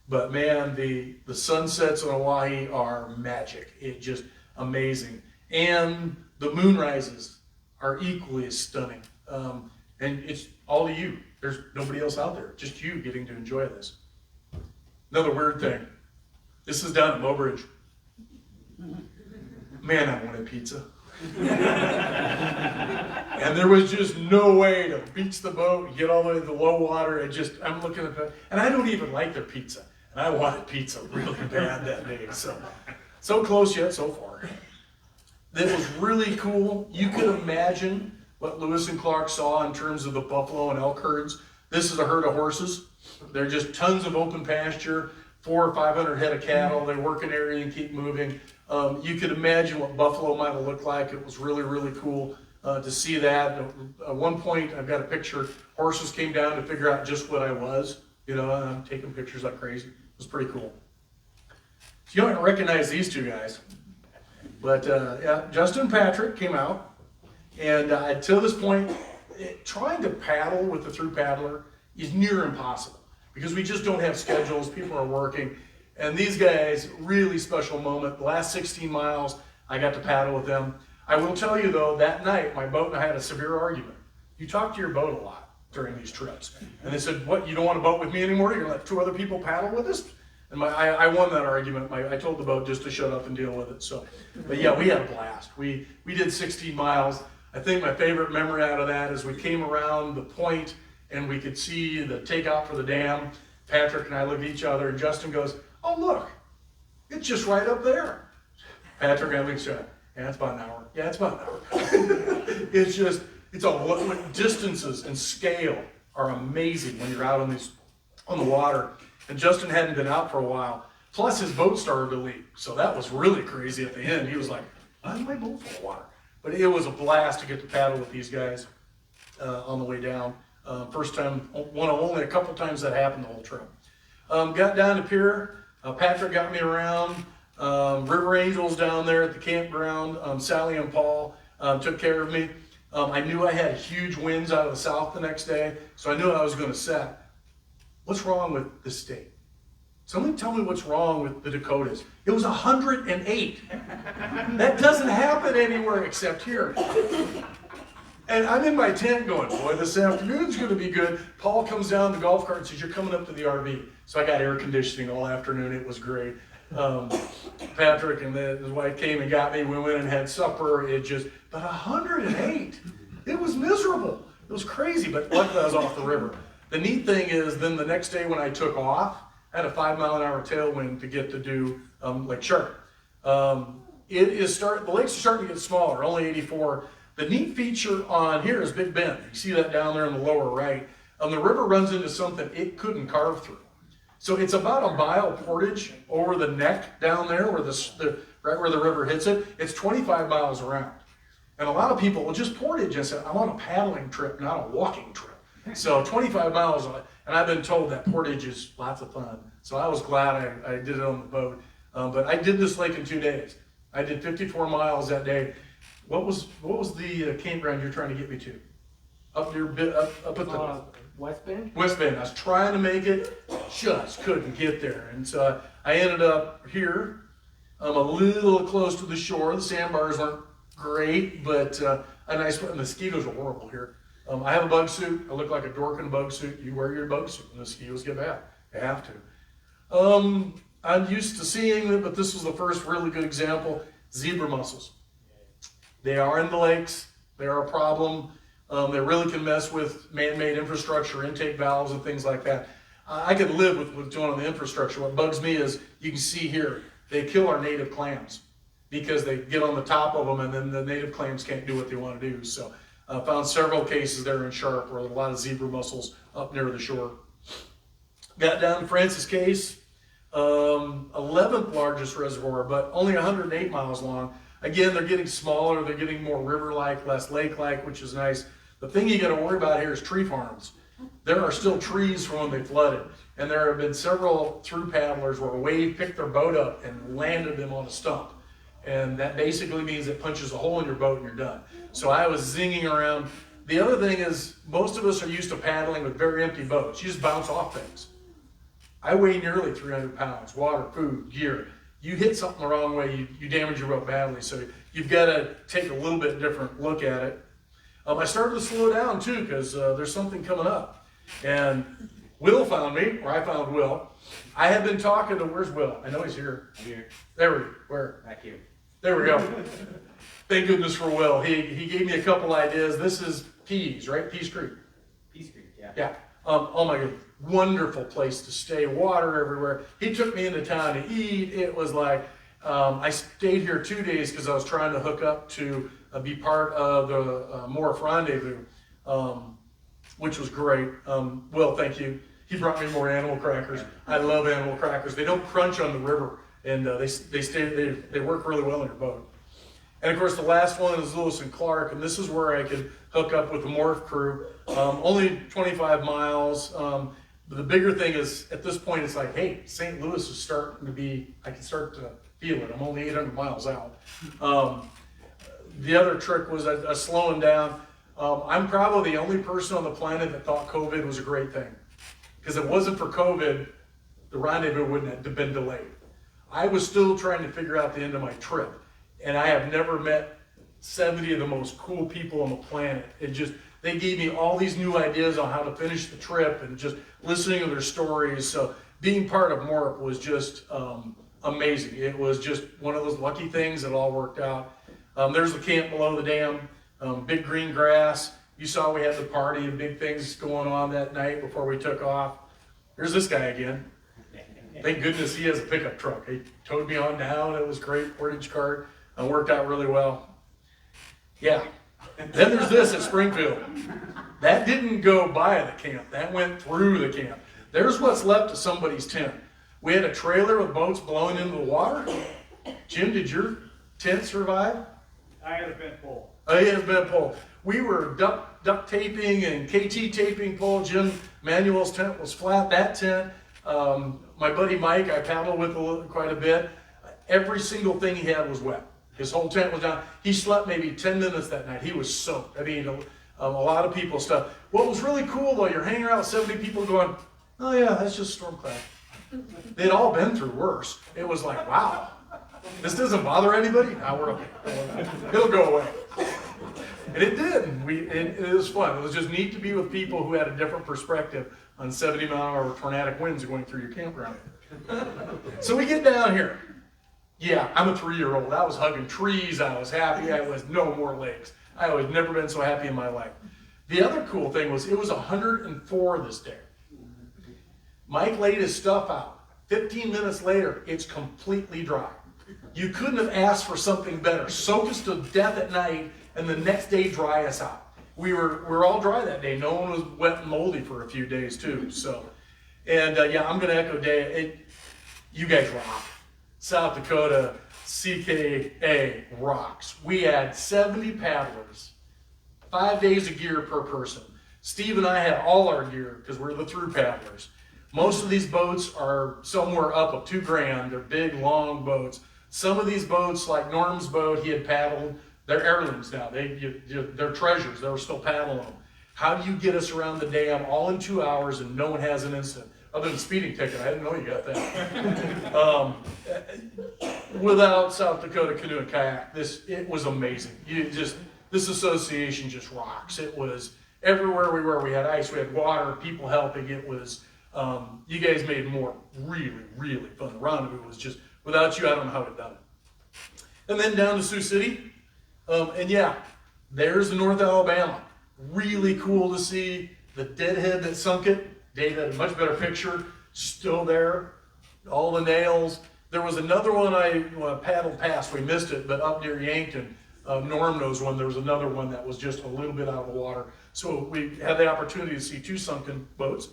But man, the sunsets on Hawaii are magic. It's just amazing. And the moonrises are equally as stunning. And it's all to you. There's nobody else out there, just you getting to enjoy this. Another weird thing. This is down at Mobridge. Man, I wanted pizza. And there was just no way to beach the boat and get all the way to the low water. I'm looking at that, and I don't even like their pizza. And I wanted pizza really bad that day. So close yet so far. That was really cool. You could imagine what Lewis and Clark saw in terms of the buffalo and elk herds. This is a herd of horses. They're just tons of open pasture, 400 or 500 head of cattle. They work an area and keep moving. You could imagine what buffalo might have looked like. It was really, really cool to see that. At one point, I've got a picture. Horses came down to figure out just what I was. And I'm taking pictures like crazy. It was pretty cool. So you don't recognize these two guys. But yeah, Justin and Patrick came out. And to this point, trying to paddle with the through paddler is near impossible because we just don't have schedules. People are working. And these guys, really special moment. The last 16 miles, I got to paddle with them. I will tell you though, that night, my boat and I had a severe argument. You talk to your boat a lot during these trips. And they said, what, you don't want to boat with me anymore? You're going to let 2 other people paddle with us? And I won that argument. I told the boat just to shut up and deal with it. So, but yeah, we had a blast. We did 16 miles. I think my favorite memory out of that is we came around the point and we could see the takeout for the dam. Patrick and I looked at each other and Justin goes, oh look, it's just right up there. Patrick and I looked at each other, yeah, it's about an hour. Yeah, it's about an hour. It's all distances and scale are amazing when you're out on the water. And Justin hadn't been out for a while. Plus his boat started to leak. So that was really crazy at the end. He was like, why is my boat full of water? But it was a blast to get to paddle with these guys on the way down. First time, one of only a couple times that happened the whole trip. Got down to pier. Patrick got me around. River Angels down there at the campground. Sally and Paul took care of me. I knew I had huge winds out of the south the next day, so I knew I was going to set. What's wrong with this state? Somebody tell me what's wrong with the Dakotas. It was 108. That doesn't happen anywhere except here. And I'm in my tent going, boy, this afternoon's going to be good. Paul comes down the golf cart and says, you're coming up to the RV. So I got air conditioning all afternoon. It was great. Patrick and his wife came and got me. We went and had supper. But 108. It was miserable. It was crazy, but luckily I was off the river. The neat thing is then the next day when I took off, I had a 5-mile-an-hour tailwind to get to do Lake Sharp. The lakes are starting to get smaller, only 84. The neat feature on here is Big Bend. You see that down there in the lower right. The river runs into something it couldn't carve through. So it's about a mile portage over the neck down there where right where the river hits it. It's 25 miles around. And a lot of people will just portage and say, I'm on a paddling trip, not a walking trip. So 25 miles, and I've been told that portage is lots of fun. So I was glad I did it on the boat. But I did this lake in 2 days. I did 54 miles that day. What was the campground you're trying to get me to? Up at the West Bend? West Bend. I was trying to make it, just couldn't get there. And so I ended up here. I'm a little close to the shore. The sandbars weren't great, but a nice one. The mosquitoes are horrible here. I have a bug suit. I look like a dork in a bug suit. You wear your bug suit and the mosquitoes get bad. You have to. I'm used to seeing it, but this was the first really good example. Zebra mussels. They are in the lakes. They are a problem. They really can mess with man-made infrastructure, intake valves, and things like that. I could live with what's going on in the infrastructure. What bugs me is, you can see here, they kill our native clams because they get on the top of them and then the native clams can't do what they want to do. So I found several cases there in Sharp where there are a lot of zebra mussels up near the shore. Got down to Francis Case, 11th largest reservoir, but only 108 miles long. Again, they're getting smaller, they're getting more river-like, less lake-like, which is nice. The thing you got to worry about here is tree farms. There are still trees from when they flooded, and there have been several through paddlers where a wave picked their boat up and landed them on a stump. And that basically means it punches a hole in your boat and you're done. So I was zinging around. The other thing is, most of us are used to paddling with very empty boats. You just bounce off things. I weigh nearly 300 pounds, water, food, gear. You hit something the wrong way, you damage your boat badly. So you've got to take a little bit different look at it. I started to slow down too, because there's something coming up. And Will found me, or I found Will. I had been talking to, where's Will? I know he's here. Here. Where? Back here. There we go. Thank goodness for Will. He gave me a couple ideas. This is Pease, right? Pease Creek. Peace Creek, yeah. Yeah. Oh my goodness. Wonderful place to stay, water everywhere. He took me into town to eat. It was like, I stayed here 2 days because I was trying to hook up to be part of the Morph Rendezvous, which was great. Will, thank you. He brought me more animal crackers. I love animal crackers. They don't crunch on the river, and they work really well in your boat. And of course, the last one is Lewis and Clark, and this is where I could hook up with the Morph crew. Only 25 miles. But the bigger thing is, at this point, it's like, hey, St. Louis is starting to be, I can start to feel it. I'm only 800 miles out. The other trick was slowing down. I'm probably the only person on the planet that thought COVID was a great thing. Because if it wasn't for COVID, the rendezvous wouldn't have been delayed. I was still trying to figure out the end of my trip. And I have never met 70 of the most cool people on the planet. They gave me all these new ideas on how to finish the trip and just listening to their stories. So being part of Morp was just amazing. It was just one of those lucky things that all worked out. There's the camp below the dam, big green grass. You saw we had the party and big things going on that night before we took off. Here's this guy again. Thank goodness he has a pickup truck. He towed me on down. It was great, portage cart. It worked out really well. Yeah. Then there's this at Springfield. That didn't go by the camp. That went through the camp. There's what's left of somebody's tent. We had a trailer with boats blowing into the water. Jim, did your tent survive? I had a bent pole. Oh, he had a bent pole. We were duct taping and KT taping pole. Jim Manuel's tent was flat. That tent, my buddy Mike, I paddled with quite a bit. Every single thing he had was wet. His whole tent was down. He slept maybe 10 minutes that night. He was soaked. I mean, a lot of people stuff. What was really cool though, you're hanging around with 70 people going, oh yeah, that's just storm cloud. They'd all been through worse. It was like, wow, this doesn't bother anybody? Now we're okay. It'll go away. And it did. It was fun. It was just neat to be with people who had a different perspective on 70-mile-an-hour tornadic winds going through your campground. So we get down here. Yeah, I'm a 3-year-old. I was hugging trees. I was happy. I was no more lakes. I was never been so happy in my life. The other cool thing was it was 104 this day. Mike laid his stuff out. 15 minutes later, it's completely dry. You couldn't have asked for something better. Soak us to death at night and the next day dry us out. We were all dry that day. No one was wet and moldy for a few days too. So And yeah, I'm going to echo Dave. You guys rock. South Dakota CKA rocks. We had 70 paddlers, 5 days of gear per person. Steve and I had all our gear because we're the through paddlers. Most of these boats are somewhere up of $2,000. They're big, long boats. Some of these boats, like Norm's boat, he had paddled. They're heirlooms now. They're treasures. They were still paddling them. How do you get us around the dam all in 2 hours and no one has an incident? Other than speeding ticket, I didn't know you got that. Without South Dakota Canoe and Kayak, it was amazing. This association just rocks. It was everywhere we were. We had ice, we had water, people helping. It was, you guys made more really, really fun. The rendezvous was just, without you, I don't know how to have done it. And then down to Sioux City. And yeah, there's the North Alabama. Really cool to see the deadhead that sunk it. Dave had a much better picture, still there, all the nails. There was another one I paddled past, we missed it, but up near Yankton, Norm knows one, there was another one that was just a little bit out of the water. So we had the opportunity to see 2 sunken boats.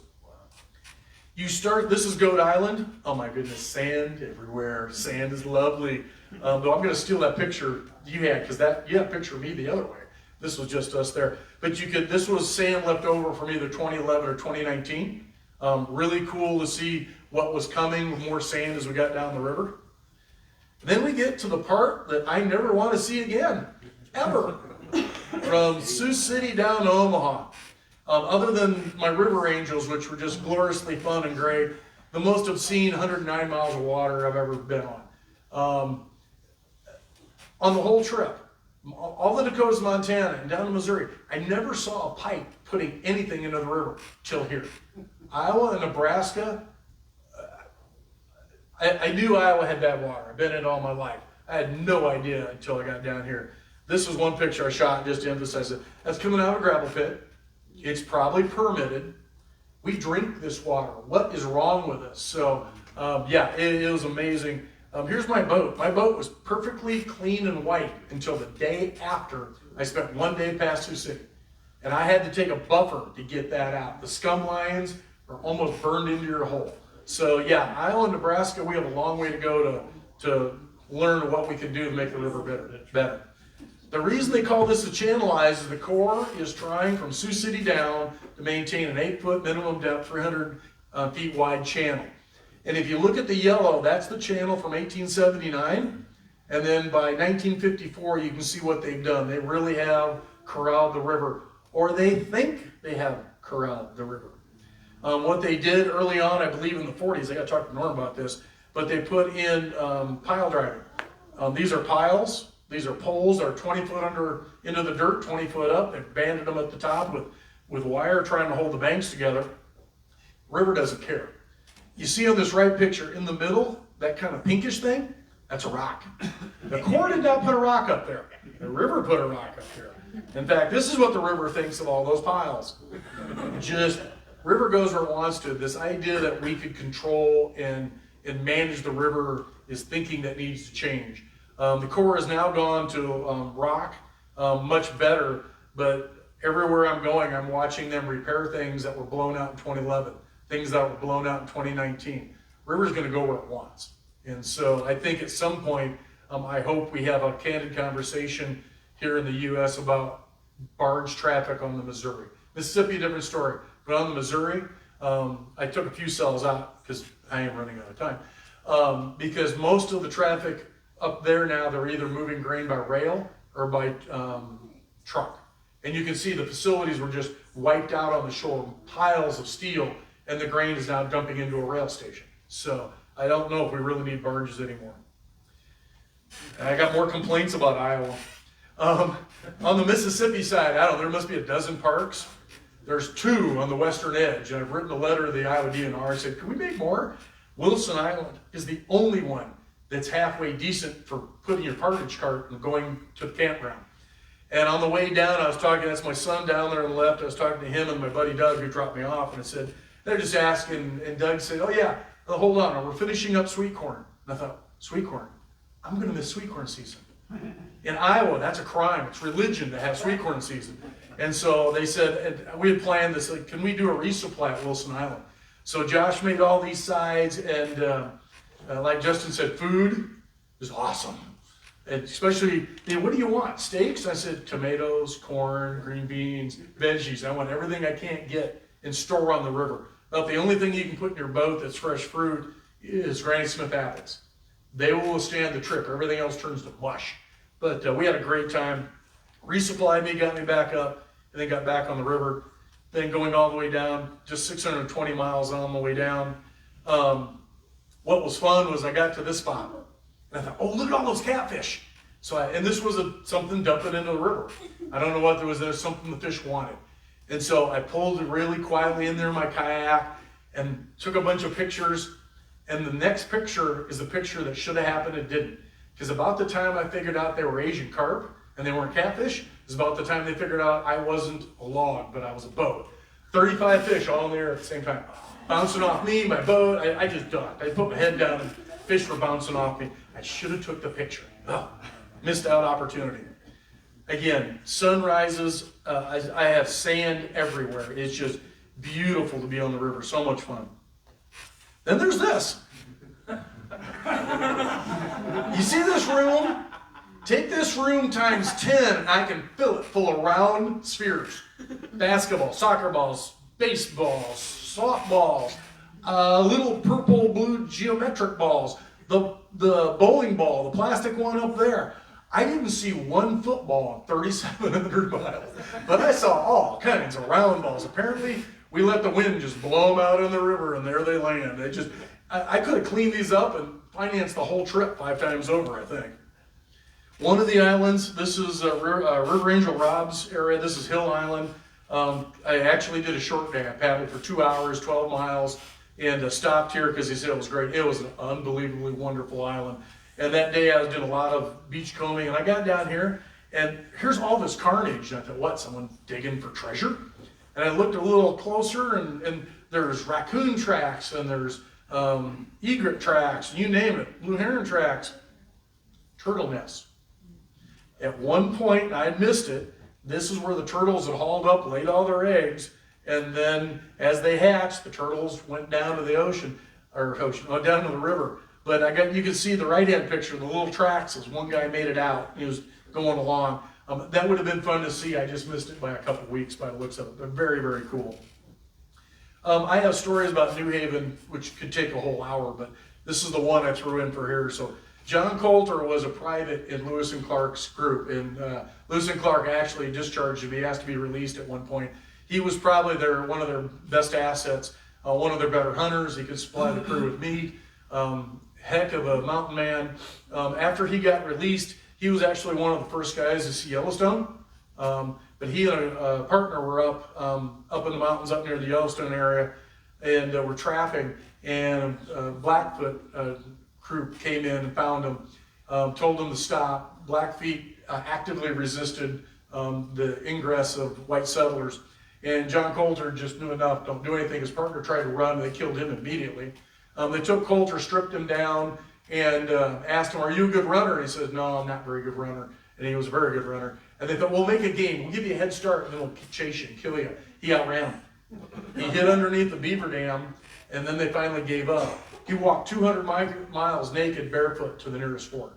This is Goat Island. Oh my goodness, sand everywhere. Sand is lovely. Though I'm gonna steal that picture you had, because you had a picture of me the other way. This was just us there. But this was sand left over from either 2011 or 2019. Really cool to see what was coming with more sand as we got down the river. Then we get to the part that I never want to see again, ever. From Sioux City down to Omaha. Other than my River Angels, which were just gloriously fun and great, the most obscene 109 miles of water I've ever been on. On the whole trip, all the Dakotas, Montana, and down to Missouri, I never saw a pipe putting anything into the river till here. Iowa and Nebraska, I knew Iowa had bad water. I've been in it all my life. I had no idea until I got down here. This was one picture I shot just to emphasize it. That's coming out of a gravel pit. It's probably permitted. We drink this water. What is wrong with us? So yeah, it was amazing. Here's my boat. My boat was perfectly clean and white until the day after I spent 1 day past Sioux City. And I had to take a buffer to get that out. The scum lines are almost burned into your hull. So yeah, Iowa and Nebraska, we have a long way to go to learn what we can do to make the river better. The reason they call this a channelize is the Corps is trying from Sioux City down to maintain an 8-foot minimum depth, 300 feet wide channel. And if you look at the yellow, that's the channel from 1879. And then by 1954, you can see what they've done. They really have corralled the river, or they think they have corralled the river. What they did early on, I believe in the 40s, I got to talk to Norm about this, but they put in pile driving. These are piles. These are poles that are 20 foot into the dirt, 20 foot up. They've banded them at the top with wire trying to hold the banks together. River doesn't care. You see on this right picture in the middle, that kind of pinkish thing, that's a rock. The Corps did not put a rock up there. The river put a rock up there. In fact, this is what the river thinks of all those piles. River goes where it wants to. This idea that we could control and manage the river is thinking that needs to change. The Corps has now gone to rock much better, but everywhere I'm going, I'm watching them repair things that were blown out in 2011, things that were blown out in 2019. River's going to go where it wants. And so I think at some point, I hope we have a candid conversation here in the U.S. about barge traffic on the Missouri. Mississippi, a different story. But on the Missouri, I took a few cells out because I am running out of time. Because most of the traffic up there now, they're either moving grain by rail or by truck. And you can see the facilities were just wiped out on the shore, piles of steel, and the grain is now dumping into a rail station. So I don't know if we really need barges anymore. And I got more complaints about Iowa. On the Mississippi side, there must be a dozen parks. There's 2 on the western edge, and I've written a letter to the Iowa DNR and said, can we make more? Wilson Island is the only one that's halfway decent for putting your parkage cart and going to the campground. And on the way down, I was talking, that's my son down there on the left, I was talking to him and my buddy Doug who dropped me off, and I said, they're just asking, and Doug said, oh yeah, hold on, we're finishing up sweet corn. And I thought, sweet corn? I'm gonna miss sweet corn season. In Iowa, that's a crime. It's religion to have sweet corn season. And so they said, and we had planned this, like, can we do a resupply at Wilson Island? So Josh made all these sides, and like Justin said, food is awesome. And especially, what do you want? Steaks? I said tomatoes, corn, green beans, veggies. I want everything I can't get and store on the river. About the only thing you can put in your boat that's fresh fruit is Granny Smith apples. They will withstand the trip. Everything else turns to mush. But we had a great time. Resupplied me, got me back up, and then got back on the river. Then going all the way down, just 620 miles on the way down. What was fun was I got to this spot. And I thought, oh, look at all those catfish. And this was something dumping into the river. I don't know what there was there, something the fish wanted. And so I pulled really quietly in there in my kayak and took a bunch of pictures. And the next picture is the picture that should have happened and didn't. Because about the time I figured out they were Asian carp and they weren't catfish, is about the time they figured out I wasn't a log, but I was a boat. 35 fish all in the air at the same time. Bouncing off me, my boat. I just ducked. I put my head down and fish were bouncing off me. I should have took the picture. Oh, missed out opportunity. Again, sunrises. I have sand everywhere. It's just beautiful to be on the river. So much fun. Then there's this. You see this room? Take this room times 10 and I can fill it full of round spheres. Basketball, soccer balls, baseballs, softballs, little purple blue geometric balls, the bowling ball, the plastic one up there. I didn't see one football in 3,700 miles, but I saw all kinds of round balls. Apparently, we let the wind just blow them out in the river, and there they land. I could have cleaned these up and financed the whole trip 5 times over, I think. One of the islands, this is River Angel Rob's area. This is Hill Island. I actually did a short day. I paddled for 2 hours, 12 miles, and stopped here because he said it was great. It was an unbelievably wonderful island. And that day I did a lot of beach combing, and I got down here, and here's all this carnage. And I thought, what, someone digging for treasure? And I looked a little closer, and there's raccoon tracks, and there's egret tracks, you name it, blue heron tracks, turtle nests. At one point, and I had missed it, this is where the turtles had hauled up, laid all their eggs, and then as they hatched, the turtles went down to the ocean, down to the river. But you can see the right-hand picture, the little tracks, as one guy made it out. He was going along. That would have been fun to see. I just missed it by a couple weeks by the looks of it. But very, very cool. I have stories about New Haven, which could take a whole hour, but this is the one I threw in for here. So John Coulter was a private in Lewis and Clark's group, and Lewis and Clark actually discharged him. He asked to be released at one point. He was probably one of their best assets, one of their better hunters. He could supply the crew with meat. Heck of a mountain man. After he got released, he was actually one of the first guys to see Yellowstone. But he and a partner were up in the mountains up near the Yellowstone area, and were trapping, and Blackfoot crew came in and found him, told him to stop. Blackfeet actively resisted the ingress of white settlers, and John Coulter just knew enough, don't do anything. His partner tried to run, and they killed him immediately. They took Coulter, stripped him down, and asked him, are you a good runner? And he said, no, I'm not a very good runner. And he was a very good runner. And they thought, we'll make a game. We'll give you a head start, and then we'll chase you and kill you. He outran them. He hid underneath the beaver dam, and then they finally gave up. He walked 200 miles naked, barefoot, to the nearest fort.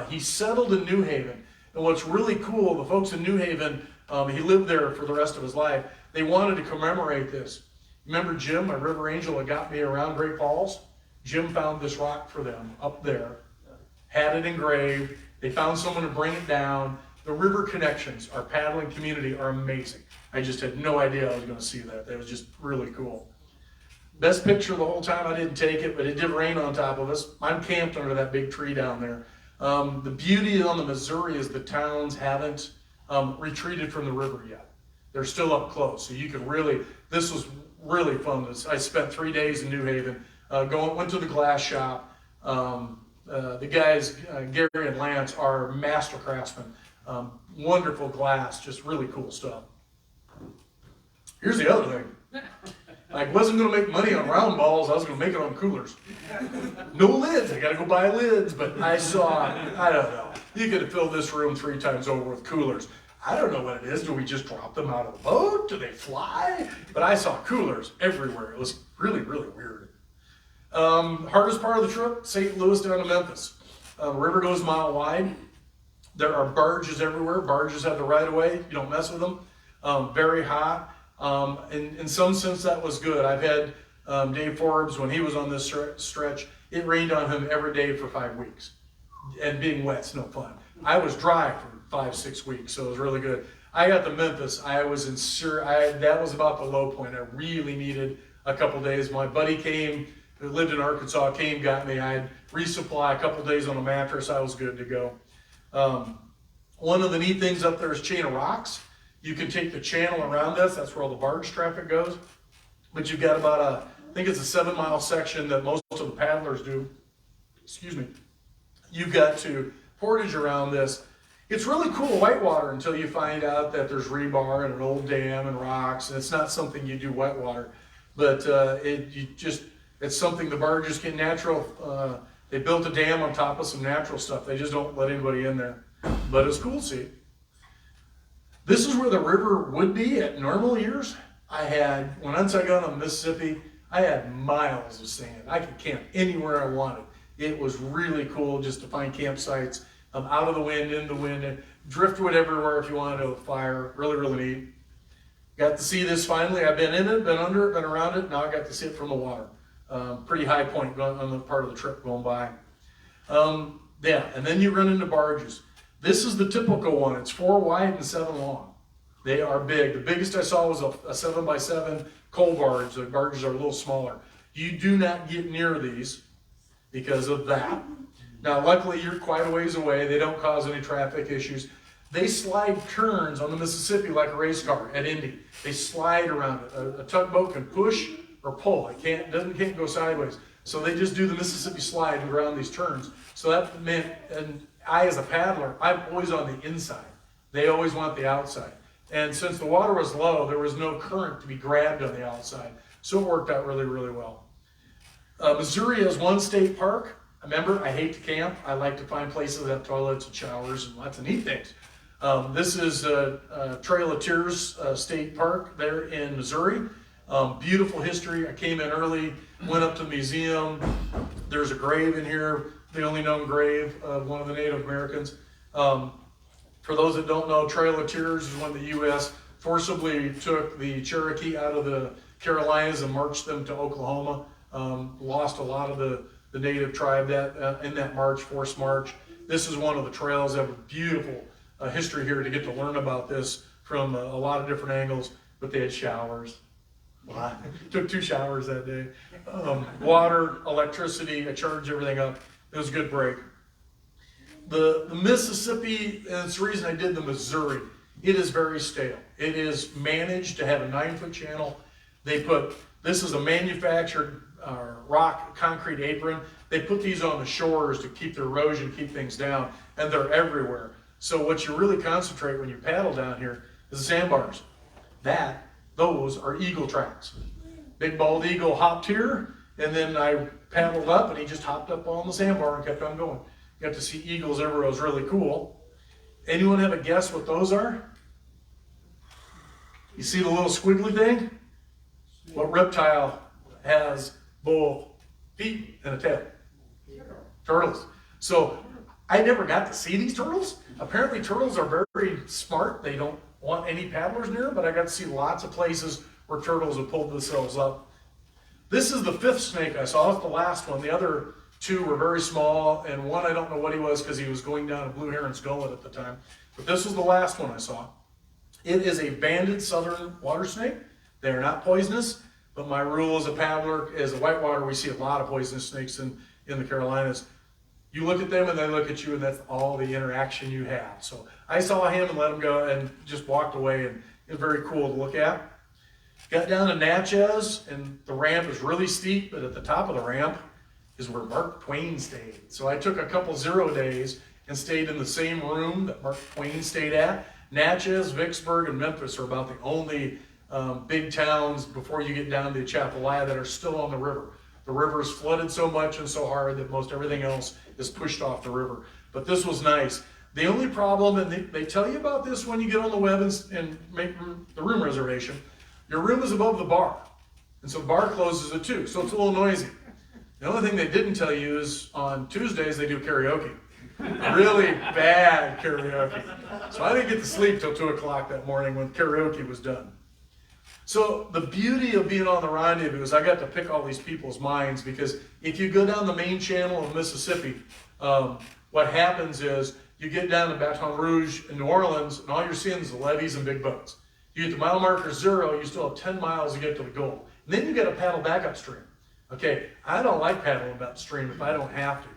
He settled in New Haven. And what's really cool, the folks in New Haven, he lived there for the rest of his life. They wanted to commemorate this. Remember Jim, my river angel that got me around Great Falls? Jim found this rock for them up there, had it engraved. They found someone to bring it down. The river connections, our paddling community, are amazing. I just had no idea I was going to see that. That was just really cool. Best picture the whole time, I didn't take it, but it did rain on top of us. I'm camped under that big tree down there. The beauty on the Missouri is the towns haven't retreated from the river yet. They're still up close, so you could really, this was really fun. I spent 3 days in New Haven, went to the glass shop. The guys, Gary and Lance, are master craftsmen. Wonderful glass, just really cool stuff. Here's the other thing. I wasn't going to make money on round balls, I was going to make it on coolers. No lids, I got to go buy lids, but I don't know. You could have filled this room 3 times over with coolers. I don't know what it is. Do we just drop them out of the boat? Do they fly? But I saw coolers everywhere. It was Really, really weird. Hardest part of the trip, St. Louis down to Memphis. The river goes a mile wide. There are barges everywhere. Barges have the right of way. You don't mess with them. Very hot. In some sense, that was good. I've had Dave Forbes, when he was on this stretch, it rained on him every day for 5 weeks. And being wet's no fun. I was dry for 5-6 weeks, so it was really good. I got to Memphis. I was that was about the low point. I really needed a couple days. My buddy came, who lived in Arkansas, got me. I had resupply a couple days on a mattress. I was good to go. One of the neat things up there is chain of rocks. You can take the channel around us. That's where all the barge traffic goes. But you've got about I think it's a 7-mile section that most of the paddlers do. Excuse me. You've got to portage around this. It's really cool whitewater until you find out that there's rebar and an old dam and rocks, and it's not something you do whitewater. But it's something the barges can they built a dam on top of some natural stuff. They just don't let anybody in there. But it's cool to see. This is where the river would be at normal years. Once I got on Mississippi, I had miles of sand. I could camp anywhere I wanted. It was really cool just to find campsites out of the wind, in the wind, and driftwood everywhere if you wanted to fire. Really, really neat. Got to see this finally. I've been in it, been under it, been around it. Now I got to see it from the water. Pretty high point on the part of the trip going by. And then you run into barges. This is the typical one. It's 4 wide and 7 long. They are big. The biggest I saw was a 7x7 coal barge. The barges are a little smaller. You do not get near these because of that. Now, luckily, you're quite a ways away. They don't cause any traffic issues. They slide turns on the Mississippi like a race car at Indy. They slide around it. A tugboat can push or pull. It can't go sideways. So they just do the Mississippi slide around these turns. So that meant, and I as a paddler, I'm always on the inside. They always want the outside. And since the water was low, there was no current to be grabbed on the outside. So it worked out really, really well. Missouri has one state park. Remember, I hate to camp. I like to find places that have toilets and showers and lots of neat things. This is Trail of Tears State Park there in Missouri. Beautiful history. I came in early, went up to the museum. There's a grave in here, the only known grave of one of the Native Americans. For those that don't know, Trail of Tears is when the U.S. forcibly took the Cherokee out of the Carolinas and marched them to Oklahoma. Lost a lot of the native tribe in that march, forced march. This is one of the trails. They have a beautiful history here to get to learn about this from a lot of different angles, but they had showers. Took 2 showers that day. Water, electricity, I charged everything up. It was a good break. The Mississippi, and it's the reason I did the Missouri, it is very stale. It is managed to have a 9-foot channel. This is a manufactured rock concrete apron. They put these on the shores to keep the erosion, keep things down, and they're everywhere. So what you really concentrate when you paddle down here is the sandbars. Those are eagle tracks. Big bald eagle hopped here, and then I paddled up, and he just hopped up on the sandbar and kept on going. Got to see eagles everywhere. It was really cool. Anyone have a guess what those are? You see the little squiggly thing? What reptile has both feet and a tail? Turtles. So I never got to see these turtles. Apparently turtles are very smart. They don't want any paddlers near, but I got to see lots of places where turtles have pulled themselves up. This is the 5th snake I saw. It's the last one. The other 2 were very small, and one I don't know what he was because he was going down a blue heron's gullet at the time. But this was the last one I saw. It is a banded southern water snake. They are not poisonous, but my rule as a paddler, as a whitewater, we see a lot of poisonous snakes in the Carolinas. You look at them and they look at you, and that's all the interaction you have. So I saw him and let him go and just walked away, and it was very cool to look at. Got down to Natchez, and the ramp is really steep, but at the top of the ramp is where Mark Twain stayed. So I took a couple 0 days and stayed in the same room that Mark Twain stayed at. Natchez, Vicksburg, and Memphis are about the only big towns before you get down to Chapalaya that are still on the river. The river is flooded so much and so hard that most everything else is pushed off the river. But this was nice. The only problem, and they tell you about this when you get on the web and make the room reservation, your room is above the bar. And so the bar closes at 2, so it's a little noisy. The only thing they didn't tell you is on Tuesdays they do karaoke. Really bad karaoke. So I didn't get to sleep till 2 o'clock that morning when karaoke was done. So the beauty of being on the rendezvous is I got to pick all these people's minds, because if you go down the main channel of Mississippi, what happens is you get down to Baton Rouge in New Orleans, and all you're seeing is the levees and big boats. You get to mile marker 0, you still have 10 miles to get to the goal. And then you got to paddle back upstream. Okay, I don't like paddling upstream if I don't have to.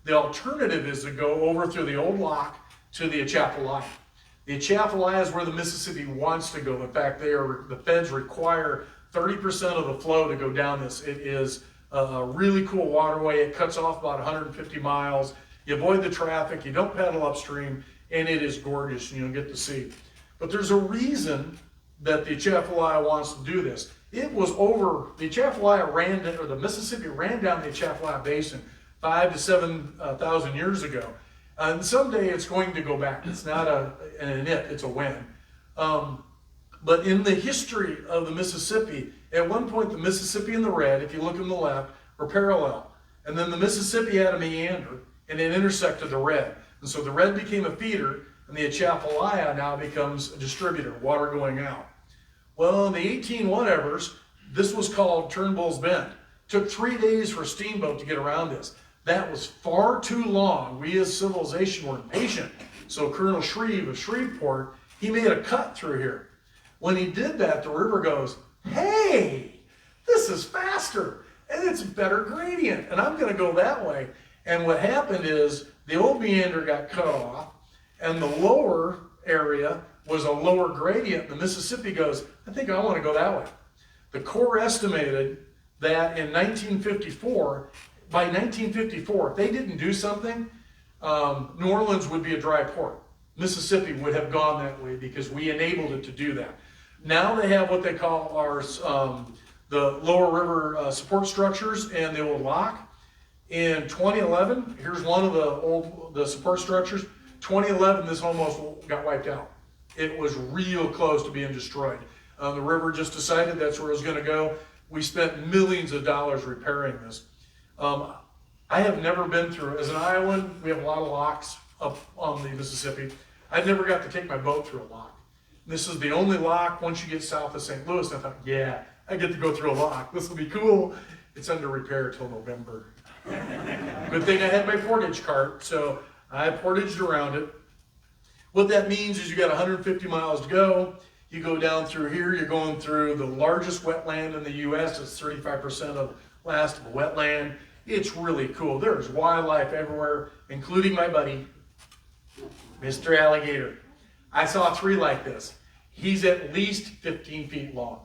The alternative is to go over through the old lock to the Atchafalaya. The Atchafalaya is where the Mississippi wants to go. In fact, the feds require 30% of the flow to go down this. It is a really cool waterway. It cuts off about 150 miles. You avoid the traffic, you don't paddle upstream, and it is gorgeous, and you'll get to see. But there's a reason that the Atchafalaya wants to do this. It was over, the Atchafalaya or the Mississippi ran down the Atchafalaya Basin 5,000 to 7,000 years ago. And someday it's going to go back. It's not an if, it's a when. But in the history of the Mississippi, at one point the Mississippi and the Red, if you look on the left, were parallel. And then the Mississippi had a meander, and it intersected the Red. And so the Red became a feeder, and the Atchafalaya now becomes a distributor, water going out. Well, in the 18-whatevers, this was called Turnbull's Bend. Took 3 days for a steamboat to get around this. That was far too long. We as civilization were impatient. So Colonel Shreve of Shreveport, he made a cut through here. When he did that, the river goes, hey, this is faster, and it's a better gradient, and I'm going to go that way. And what happened is the old meander got cut off, and the lower area was a lower gradient. The Mississippi goes, I think I want to go that way. The Corps estimated that in 1954, by 1954, if they didn't do something, New Orleans would be a dry port. Mississippi would have gone that way because we enabled it to do that. Now they have what they call the lower river support structures and the old lock. In 2011, here's one of the support structures. 2011, this almost got wiped out. It was real close to being destroyed. The river just decided that's where it was going to go. We spent millions of dollars repairing this. I have never been through, as an Iowan, we have a lot of locks up on the Mississippi. I never got to take my boat through a lock. This is the only lock once you get south of St. Louis. And I thought, yeah, I get to go through a lock. This will be cool. It's under repair till November. Good thing I had my portage cart, so I portaged around it. What that means is you got 150 miles to go. You go down through here, you're going through the largest wetland in the U.S. It's 35% of last of the wetland. It's really cool. There's wildlife everywhere, including my buddy, Mr. Alligator. I saw 3 like this. He's at least 15 feet long.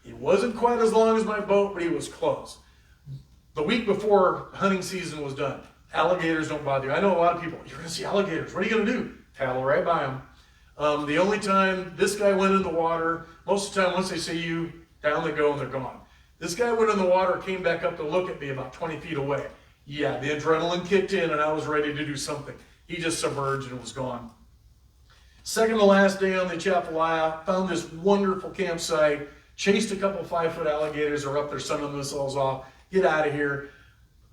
He wasn't quite as long as my boat, but he was close. The week before hunting season was done, alligators don't bother you. I know a lot of people, you're going to see alligators. What are you going to do? Paddle right by them. The only time this guy went in the water, most of the time once they see you, down they go and they're gone. This guy went in the water, came back up to look at me about 20 feet away. Yeah, the adrenaline kicked in and I was ready to do something. He just submerged and was gone. Second to last day on the Atchafalaya, found this wonderful campsite, chased a couple 5-foot alligators that are up there sunning themselves off. Get out of here.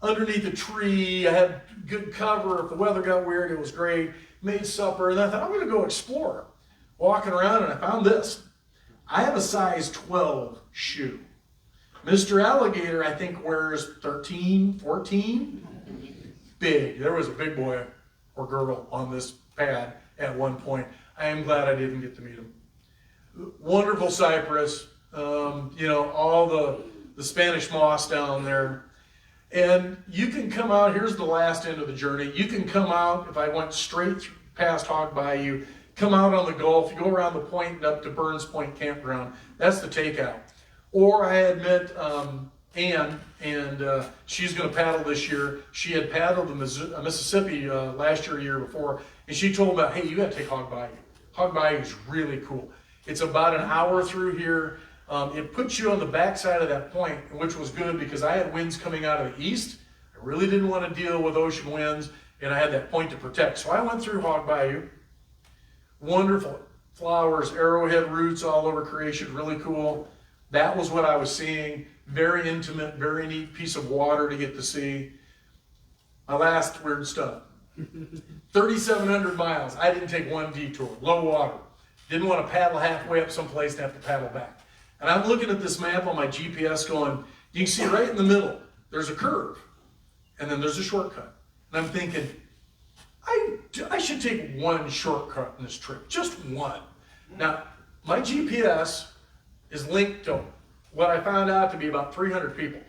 Underneath a tree, I had good cover. If the weather got weird, it was great. Made supper, and I thought, I'm going to go explore. Walking around, and I found this. I have a size 12 shoe. Mr. Alligator, I think, wears 13, 14. Big. There was a big boy or girl on this pad at one point. I am glad I didn't get to meet him. Wonderful cypress. All the Spanish moss down there. And you can come out, here's the last end of the journey. You can come out, if I went straight past Hog Bayou, come out on the Gulf, you go around the point and up to Burns Point Campground. That's the takeout. Or I had met Ann, and she's going to paddle this year. She had paddled the Mississippi last year before, and she told me, hey, you got to take Hog Bayou. Hog Bayou is really cool. It's about an hour through here. It puts you on the backside of that point, which was good because I had winds coming out of the east. I really didn't want to deal with ocean winds, and I had that point to protect. So I went through Hog Bayou. Wonderful flowers, arrowhead roots all over creation, really cool. That was what I was seeing. Very intimate, very neat piece of water to get to see. My last weird stuff. 3,700 miles. I didn't take one detour. Low water. Didn't want to paddle halfway up someplace and have to paddle back. And I'm looking at this map on my GPS going, you can see right in the middle, there's a curve. And then there's a shortcut. And I'm thinking, I should take one shortcut in this trip. Just one. Now, my GPS is linked to what I found out to be about 300 people.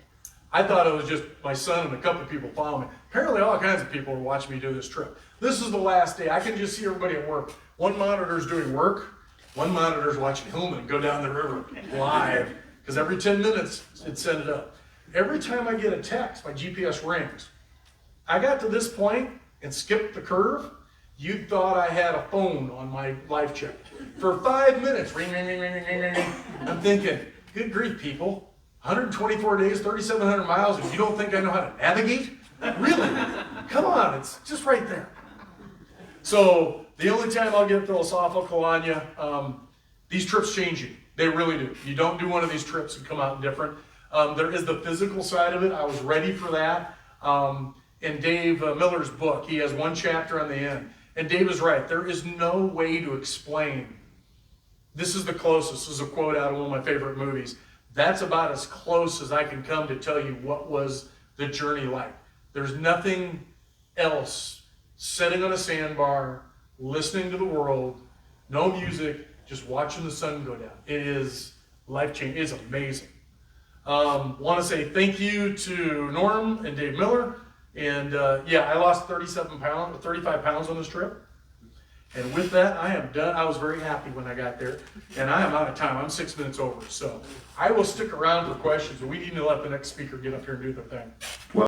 I thought it was just my son and a couple of people following me. Apparently all kinds of people are watching me do this trip. This is the last day. I can just see everybody at work. One monitor's doing work. One monitor's watching Hillman go down the river live. Because every 10 minutes, it sent it up. Every time I get a text, my GPS rings. I got to this point and skipped the curve. You thought I had a phone on my life check. For 5 minutes, ring, ring, ring, ring, ring, ring, ring. I'm thinking, good grief, people. 124 days, 3,700 miles, and you don't think I know how to navigate? Really? Come on, it's just right there. So the only time I'll get philosophical on you, these trips change you. They really do. You don't do one of these trips and come out different. There is the physical side of it. I was ready for that. In Dave Miller's book, he has one chapter on the end. And Dave is right. There is no way to explain. This is the closest. This is a quote out of one of my favorite movies. That's about as close as I can come to tell you what was the journey like. There's nothing else. Sitting on a sandbar, listening to the world, no music, just watching the sun go down. It is life-changing. It's amazing. Want to say thank you to Norm and Dave Miller. And yeah, I lost 35 pounds on this trip. And with that, I am done. I was very happy when I got there. And I am out of time. I'm 6 minutes over. So I will stick around for questions, but we need to let the next speaker get up here and do their thing.